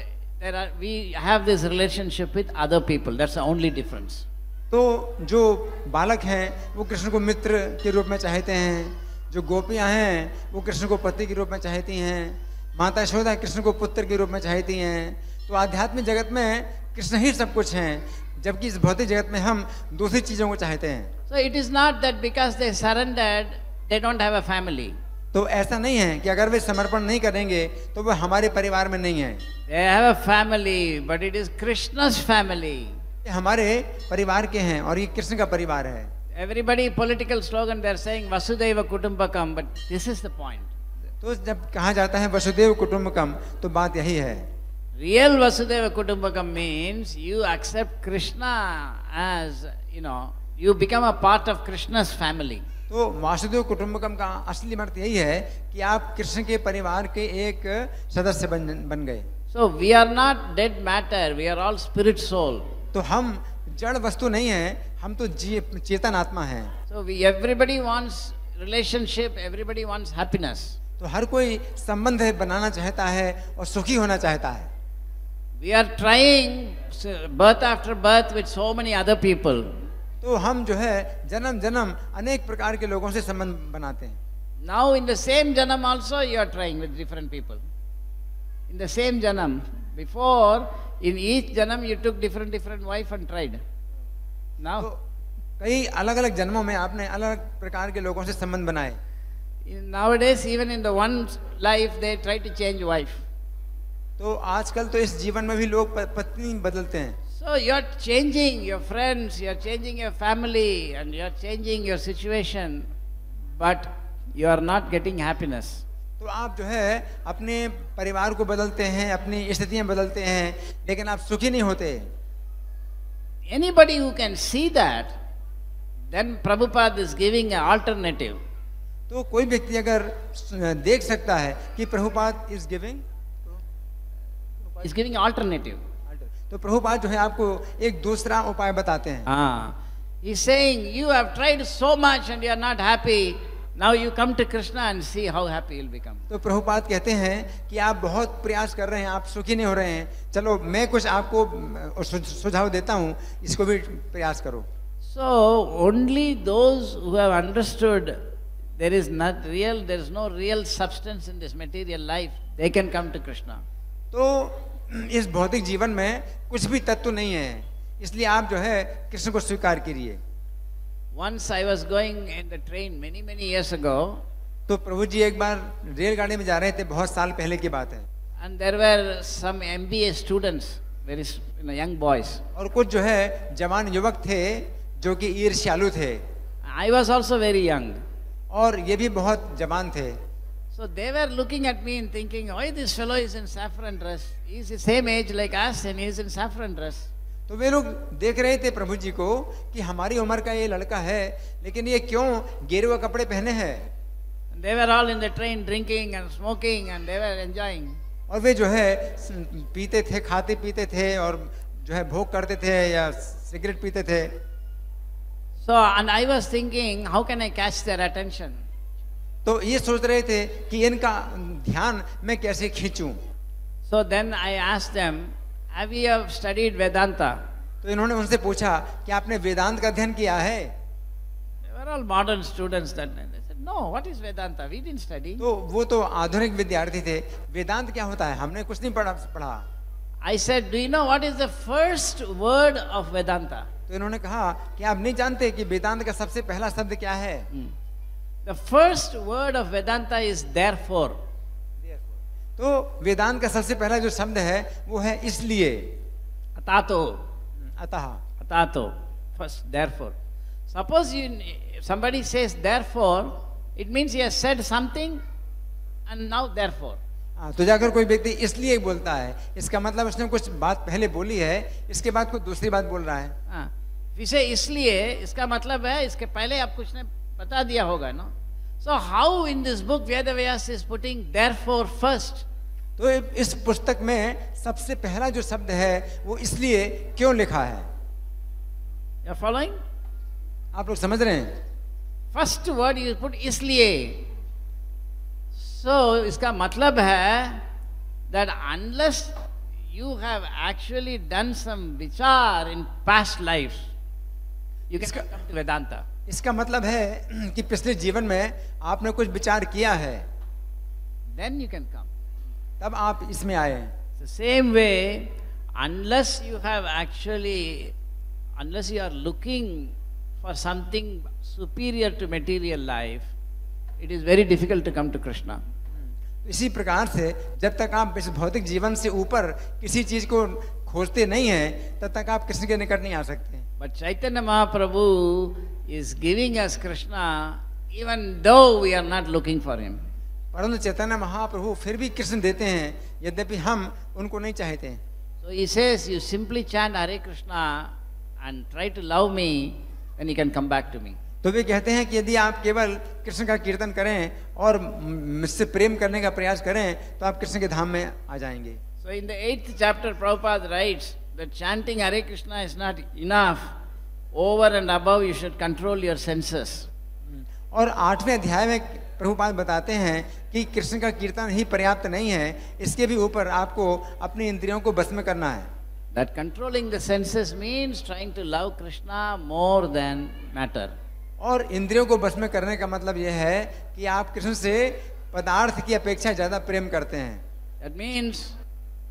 we have this relationship with other people. That's the only difference. तो जो बालक हैं वो कृष्ण को मित्र के रूप में चाहते हैं, जो गोपियां हैं वो कृष्ण को पति के रूप में चाहती हैं, माता यशोदा कृष्ण को पुत्र के रूप में चाहती हैं। तो आध्यात्मिक जगत में कृष्ण ही सब कुछ हैं, जबकि इस भौतिक जगत में हम दूसरी चीजों को चाहते हैं। So it is not that because they surrendered, they don't have a family. तो ऐसा नहीं है कि अगर वे समर्पण नहीं करेंगे तो वो हमारे परिवार में नहीं है। They have a family, but it is Krishna's family. ये हमारे परिवार के हैं और ये कृष्ण का परिवार है। Everybody political slogan they are saying Vasudhaiva Kutumbakam, but this is the point. तो जब कहा जाता है वसुदेव कुटुंबकम तो बात यही है। Real Vasudhaiva Kutumbakam means you accept Krishna as, you become a part of Krishna's family. तो वासुदेव कुटुंबकम का असली अर्थ यही है कि आप कृष्ण के परिवार के एक सदस्य बन गए। So we are not dead matter, we are all spirit soul. तो हम जड़ वस्तु नहीं है, हम तो चेतन आत्मा है। So everybody wants relationship, everybody wants happiness. तो हर कोई संबंध बनाना चाहता है और सुखी होना चाहता है। We are trying birth after birth with so many other people. तो हम जो है जन्म जन्म अनेक प्रकार के लोगों से संबंध बनाते हैं। Now in the same janam also you are trying with different people. In the same janam, before in each janam you took different wife and tried. Now तो कई अलग अलग जन्मों में आपने अलग अलग प्रकार के लोगों से संबंध बनाए। nowadays even in the one life they try to change wife. तो आजकल तो इस जीवन में भी लोग पत्नी बदलते हैं। So you're changing your friends, you're changing your family, and you're changing your situation, but you are not getting happiness. तो आप जो है अपने परिवार को बदलते हैं, अपनी स्थितियां बदलते हैं, लेकिन आप सुखी नहीं होते। Anybody who can see that, then Prabhupada is giving an alternative. तो कोई व्यक्ति अगर देख सकता है कि Prabhupada is giving, He's giving alternative. तो प्रभुपाद जो है आपको एक दूसरा उपाय बताते हैं। He's saying, you have tried so much and you are not happy. Now you come to Krishna and see how happy you'll become. तो प्रभुपाद कहते हैं कि आप बहुत प्रयास कर रहे हैं, आप सुखी नहीं हो रहे हैं, चलो मैं कुछ आपको सुझाव देता हूँ, इसको भी प्रयास करो। So only those who have understood there is no real substance in this material life, they can come to Krishna. तो इस भौतिक जीवन में कुछ भी तत्व नहीं है, इसलिए आप जो है कृष्ण को स्वीकार कीजिए। Once I was going in the train many years ago. तो प्रभु जी एक बार रेलगाड़ी में जा रहे थे, बहुत साल पहले की बात है। And there were some MBA students, very young boys. और कुछ जो है जवान युवक थे जो कि ईर्ष्यालु थे। I was also very young. और ये भी बहुत जवान थे। So they were looking at me and thinking, why this fellow is in saffron dress? He is the same age like us and he is in saffron dress. तो वे लोग देख रहे थे प्रभु जी को कि हमारी उम्र का ये लड़का है, लेकिन ये क्यों गेरुआ कपड़े पहने हैं। They were all in the train drinking and smoking and they were enjoying. और वे जो है पीते थे, खाते पीते थे और जो है भोग करते थे या सिगरेट पीते थे। So and I was thinking, how can I catch their attention? तो ये सोच रहे थे कि इनका ध्यान मैं कैसे खींचूं। So then I asked them, have you have studied Vedanta? तो इन्होंने उनसे पूछा कि आपने वेदांत का अध्ययन किया है। They were all modern students that night. They said, no, what is Vedanta? We didn't study. तो वो तो आधुनिक विद्यार्थी थे, वेदांत क्या होता है हमने कुछ नहीं पढ़ा। I said, do you know what is the first word of Vedanta? तो इन्होंने कहा कि आप नहीं जानते कि वेदांत का सबसे पहला शब्द क्या है। The first word of Vedanta is therefore. तो वेदांत का सबसे पहला जो शब्द है वो है इसलिए। Atato. अतः। First, therefore. Suppose somebody says therefore, it means he has said something and now therefore. तो जाकर कोई व्यक्ति इसलिए बोलता है, इसका मतलब उसने कुछ बात पहले बोली है, इसके बाद कोई दूसरी बात बोल रहा है। विषय इसलिए इसका मतलब है इसके पहले आप कुछ ने बता दिया होगा ना। So how in this book Vedavyas is putting therefore first? तो इस पुस्तक में सबसे पहला जो शब्द है वो इसलिए क्यों लिखा है। You are following? आप लोग समझ रहे हैं। First word you put इसलिए। So इसका मतलब है that unless you have actually done some vichar in past lives, you can come to Vedanta. इसका मतलब है कि पिछले जीवन में आपने कुछ विचार किया है, then you can come. तब आप इसमें आए। The same way, unless you are looking for something superior to material life, it is very difficult to come to Krishna. इसी प्रकार से जब तक आप इस भौतिक जीवन से ऊपर किसी चीज को खोजते नहीं हैं, तब तक आप कृष्ण के निकट नहीं आ सकते। But Chaitanya Mahaprabhu is giving us Krishna even though we are not looking for him. परंतु चैतन्य महाप्रभु फिर भी कृष्ण देते हैं, यद्यपि हम उनको नहीं चाहते। So he says, you simply chant Hare Krishna and try to love me, then you can come back to me. तो वे कहते हैं कि यदि आप केवल कृष्ण का कीर्तन करें और मुझसे प्रेम करने का प्रयास करें तो आप कृष्ण के धाम में आ जाएंगे। So in the 8th chapter Prabhupada writes that chanting Hare Krishna is not enough. Over and above you should control your senses. और 8वें अध्याय में प्रभुपाद बताते हैं कि कृष्ण का कीर्तन ही पर्याप्त नहीं है, इसके भी ऊपर आपको अपनी इंद्रियों को बस में करना है। That controlling the senses means trying to love Krishna more than matter. और इंद्रियों को बस में करने का मतलब यह है कि आप कृष्ण से पदार्थ की अपेक्षा ज्यादा प्रेम करते हैं। That means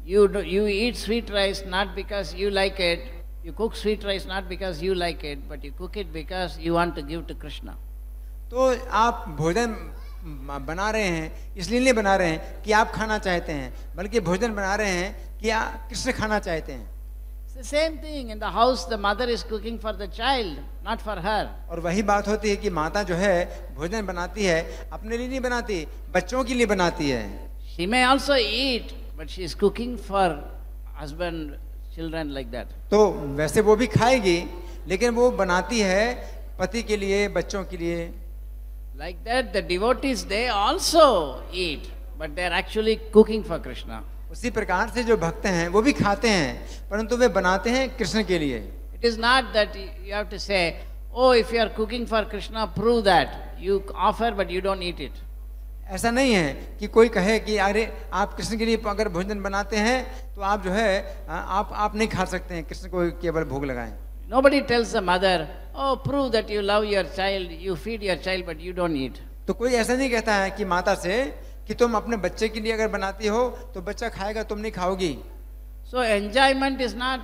you eat sweet rice not because you like it, you cook sweet rice not because you like it, but you cook it because you want to give to Krishna. तो आप भोजन बना रहे हैं इसलिए नहीं बना रहे हैं कि आप खाना चाहते हैं, बल्कि भोजन बना रहे हैं कि कृष्ण खाना चाहते हैं। It's the same thing. In the house, the mother is cooking for the child, not for her. और वही बात होती है कि माता जो है भोजन बनाती है अपने लिए नहीं बनाती, बच्चों के लिए बनाती है। She may also eat, but she is cooking for husband, children, like that. तो वैसे वो भी खाएगी, लेकिन वो बनाती है पति के लिए, बच्चों के लिए। Like that, the devotees, they also eat, but they are actually cooking for Krishna. उसी प्रकार से जो भक्त हैं वो भी खाते हैं, परंतु वे बनाते हैं कृष्ण के लिए। It is not that you have to say, oh, if you are cooking for Krishna, prove that. You offer, but you don't eat it. ऐसा नहीं है कि कोई कहे कि अरे आप कृष्ण के लिए अगर भोजन बनाते हैं तो आप जो है आप नहीं खा सकते हैं, कृष्ण को केवल भोग लगाएं। Nobody tells the mother, oh, prove that you love your child, you feed your child, but you don't eat. तो कोई ऐसा नहीं कहता है कि माता से कि तुम अपने बच्चे के लिए अगर बनाती हो तो बच्चा खाएगा, तुम नहीं खाओगी। So enjoyment is not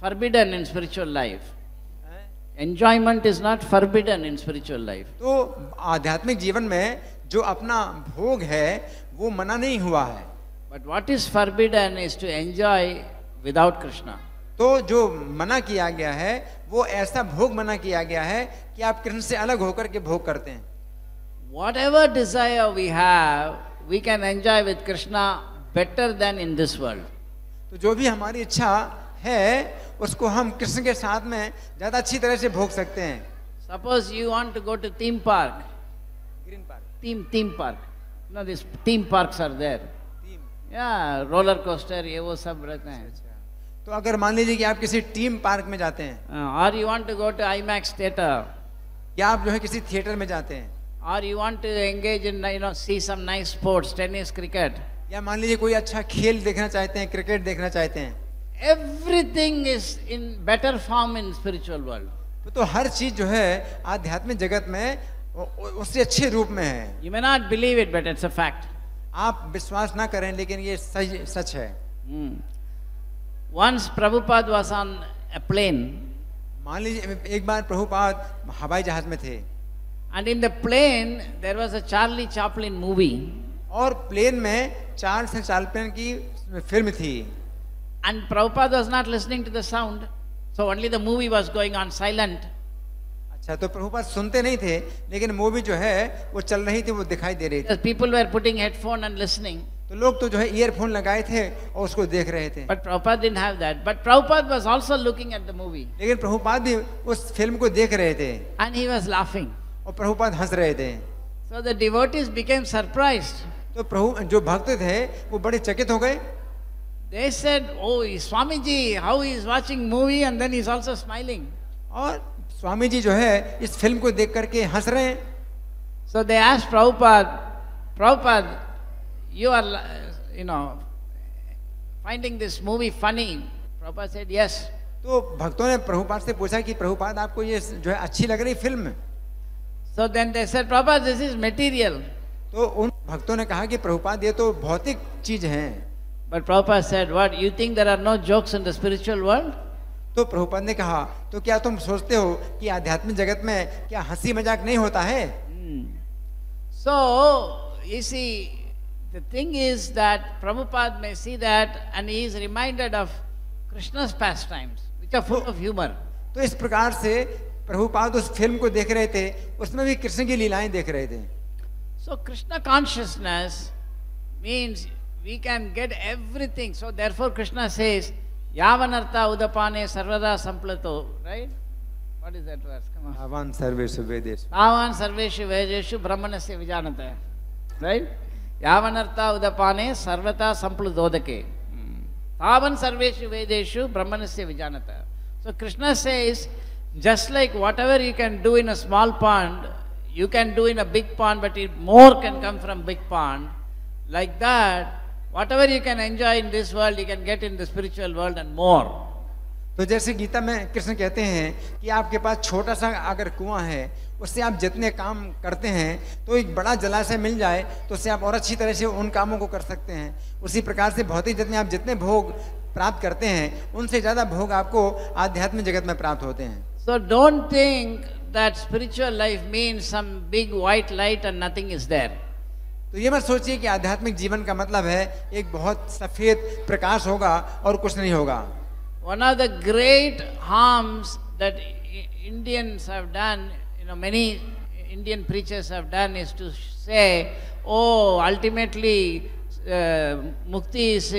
forbidden in spiritual life. Enjoyment is not forbidden in spiritual life. तो आध्यात्मिक जीवन में जो अपना भोग है वो मना नहीं हुआ है। But what is forbidden is to enjoy without Krishna. तो जो मना किया गया है वो ऐसा भोग मना किया गया है कि आप कृष्ण से अलग होकर के भोग करते हैं। Whatever desire we have, we can enjoy with Krishna better than in this world. तो जो भी हमारी इच्छा है उसको हम कृष्ण के साथ में ज्यादा अच्छी तरह से भोग सकते हैं। Suppose you want to go to theme park. Green park, Theme park. No, these theme parks are there. Yeah, roller coaster, ये वो सब रहते हैं. तो अगर मान लीजिए कि आप किसी टीम पार्क में जाते हैं, Or you want to go to IMAX theater. या आप जो है किसी थिएटर में जाते हैं, Or you want to engage in, see some nice sports, tennis, cricket. या मान लीजिए कोई अच्छा खेल देखना चाहते हैं, क्रिकेट देखना चाहते हैं, Everything is in better form in spiritual world. तो हर चीज जो है आध्यात्मिक जगत में उससे अच्छे रूप में है। You may not believe it, but it's a fact. आप विश्वास ना करें लेकिन ये सच है। Once Prabhupada was on a plane. मान लीजिए एक बार प्रभुपाद हवाई जहाज में थे, And in the plane, there was a Charlie Chaplin movie. और प्लेन में चार्ल्स चैपलिन की फिल्म थी। And Prabhupada was not listening to the sound. So only the movie was going on silent. अच्छा, तो प्रभुपाद सुनते नहीं थे, लेकिन मूवी जो है वो चल रही थी, वो दिखाई दे रही थी। Because people were putting headphone and listening. तो लोग तो जो है ईयरफोन लगाए थे और उसको देख रहे थे। But Prabhupada didn't have that. But Prabhupada was also looking at the movie. लेकिन प्रभुपाद भी उस फिल्म को देख रहे थे And he was laughing. और प्रभुपाद हंस रहे थे। So the devotees became surprised. तो प्रभु जो भक्त थे वो बड़े चकित हो गए। They said, oh, Swamiji, how he is watching movie and then he is also smiling. और स्वामी जी जो है इस फिल्म को देख करके हंस रहे हैं। So they asked Prabhupada, you are, finding this movie funny. Prabhupada said, yes. तो भक्तों ने प्रभुपाद से पूछा कि प्रभुपाद आपको ये जो है अच्छी लग रही film? So then they said, Prabhupada, this is material. तो उन भक्तों ने कहा कि प्रभुपाद ये तो भौतिक चीज है। But Prabhupada said, what, you think there are no jokes in the spiritual world? तो प्रभुपाद ने कहा, तो क्या तुम सोचते हो कि आध्यात्मिक जगत में क्या हंसी मजाक नहीं होता है? So, you see, the thing is that Prabhupada may see that and he is reminded of Krishna's pastimes, which are full of humor. तो इस प्रकार से प्रभुपाद उस फिल्म को देख रहे थे, उसमें भी कृष्ण की लीलाएं देख रहे थे। So Krishna consciousness means we can get everything. So therefore Krishna says, Yavanartha udapane sarvada samplato, right? What is that verse? Come on. Avan sarveshu vedesh. Tavan sarveshu vejeshu brahmanasya vijanata. Right? Yavanartha udapane sarvata sampludodake. Tavan sarveshu vedeshu brahmanasya vijanata. So Krishna says, just like whatever you can do in a small pond, you can do in a big pond, but more can come from big pond. Like that, whatever you can enjoy in this world, you can get in the spiritual world and more. तो जैसे गीता में कृष्ण कहते हैं कि आपके पास छोटा सा अगर कुआं है, उससे आप जितने काम करते हैं तो एक बड़ा जलाशय मिल जाए तो उससे आप और अच्छी तरह से उन कामों को कर सकते हैं। उसी प्रकार से भौतिक जगत में आप जितने भोग प्राप्त करते हैं उनसे ज्यादा भोग आपको आध्यात्मिक जगत में प्राप्त होते हैं। So don't think that spiritual life means some big white light and nothing is there. तो ये मत सोचिए कि आध्यात्मिक जीवन का मतलब है एक बहुत सफेद प्रकाश होगा और कुछ नहीं होगा। One of the great harms that Indians have done, many Indian preachers have done, is to say, oh, ultimately mukti is,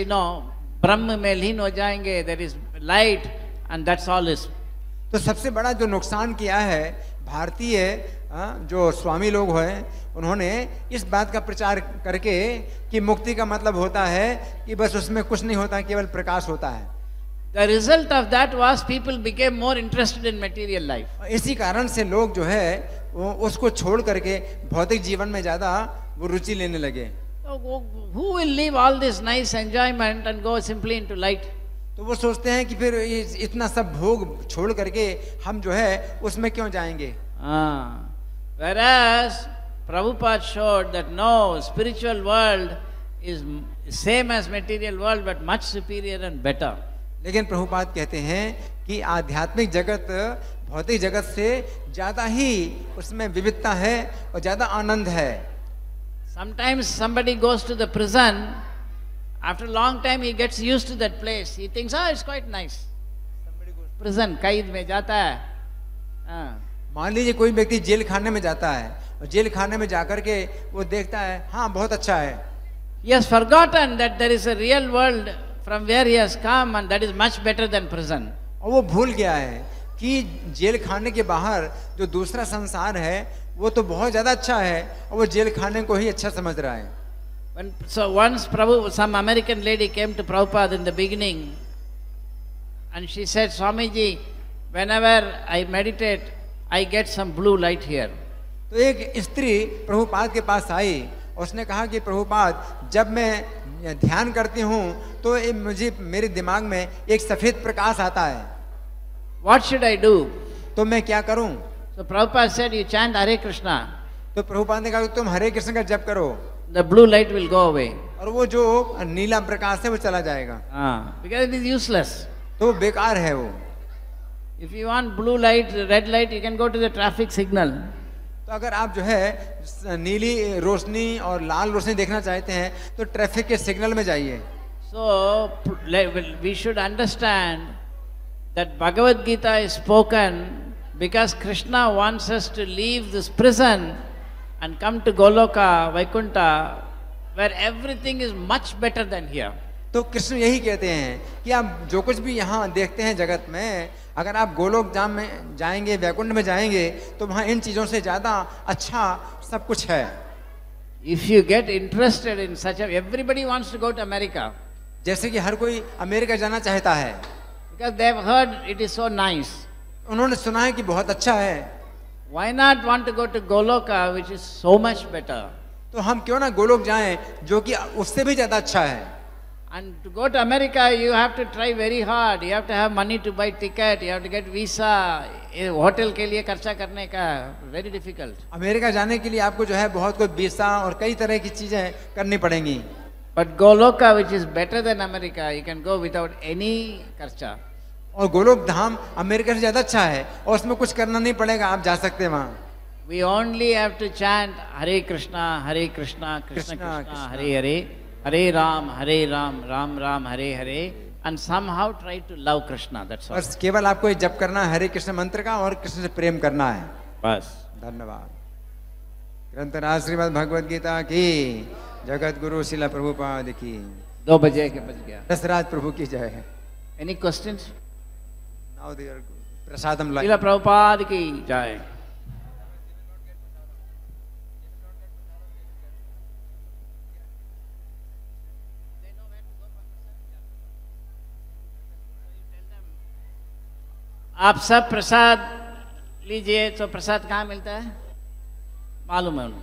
ब्रह्म में लीन हो जाएंगे, there is light and that's all is. तो सबसे बड़ा जो नुकसान किया है भारतीय जो स्वामी लोग हैं, उन्होंने इस बात का प्रचार करके कि मुक्ति का मतलब होता है कि बस उसमें कुछ नहीं होता, केवल प्रकाश होता है। The result of that was people became more interested in material life. इसी कारण से लोग जो है वो उसको छोड़ करके भौतिक जीवन में ज्यादा वो रुचि लेने लगे। So who will leave all this nice enjoyment and go simply into light? तो वो सोचते हैं कि फिर इतना सब भोग छोड़ करके हम जो है उसमें क्यों जाएंगे। Whereas Prabhupada showed that no, spiritual world is same as material world but much superior and better. लेकिन प्रभुपाद कहते हैं कि आध्यात्मिक जगत भौतिक जगत से ज्यादा ही उसमें विविधता है और ज्यादा आनंद है। Sometimes somebody goes to the prison, after a long time he gets used to that place. He thinks, it's quite nice. Prison, कैद में जाता है। मान लीजिए कोई व्यक्ति जेल खाने में जाता है और जेल खाने में जाकर के वो देखता है हाँ बहुत अच्छा है। He has forgotten that there is a real world from where he has come and that is much better than prison. और वो भूल गया है कि जेल खाने के बाहर जो दूसरा संसार है वो तो बहुत ज्यादा अच्छा है और वो जेल खाने को ही अच्छा समझ रहा है। So once some American lady came to Prabhupada in the beginning and she said, Swamiji, whenever I meditate, I get some blue light here. तो एक स्त्री प्रभुपाद के पास आई और उसने कहा कि प्रभुपाद जब मैं ध्यान करती हूँ तो मुझे मेरे दिमाग में एक सफेद प्रकाश आता है। What should I do? तो मैं क्या करूं? So Prabhupada said, you chant Hare Krishna. तो प्रभुपाद ने कहा तुम हरे कृष्ण का जप करो। The blue light will go away. और वो जो नीला प्रकाश है वो चला जाएगा। Because it is useless. तो वो बेकार है वो। If you want blue light, red light, you can go to the traffic signal. तो अगर आप जो है नीली रोशनी और लाल रोशनी देखना चाहते हैं तो ट्रैफिक के सिग्नल में जाइए। So we should understand that Bhagavad Gita is spoken because Krishna wants us to leave this prison and come to Goloka, Vaikuntha, where everything is much better than here. तो कृष्ण यही कहते हैं कि आप जो कुछ भी यहाँ देखते हैं जगत में, अगर आप गोलोक धाम में जाएंगे, वैकुंठ में जाएंगे, तो वहाँ इन चीजों से ज्यादा अच्छा सब कुछ है। If you get interested in such everybody wants to go to America. जैसे कि हर कोई अमेरिका जाना चाहता है। Because they have heard it is so nice. उन्होंने सुना है कि बहुत अच्छा है। Why not want to go to Goloka, which is so much better? तो हम क्यों ना गोलोक जाएं, जो कि उससे भी ज्यादा अच्छा है। And to go to America, you have to try very hard. You have to have money to buy ticket. You have to get visa. Hotel के लिए खर्चा करने का very difficult. अमेरिका जाने के लिए आपको जो है बहुत कोई वीसा और कई तरह की चीजें करनी पड़ेंगी। But Goloka, which is better than America, you can go without any खर्चा. और गोलोक धाम अमेरिका से ज्यादा अच्छा है और उसमें कुछ करना नहीं पड़ेगा, आप जा सकते हैं वहाँ। We only have to chant Hare Krishna, Krishna Krishna, Hare Hare, Hare Ram, Ram Ram, Hare Hare, and somehow try to love Krishna. That's all. बस केवल आपको ये जप करना है हरे कृष्ण मंत्र का और कृष्ण से प्रेम करना है। बस। धन्यवाद। ग्रंथराज श्रीमद् भगवद गीता की, जगत गुरु शिला प्रभुपाद की। 2 बजे के बज गया। दशराज प्रभु की जय। Any questions? Now they are प्रसादम शिला प्रभुपाद की जय। आप सब प्रसाद लीजिए। तो प्रसाद कहाँ मिलता है मालूम है उनको।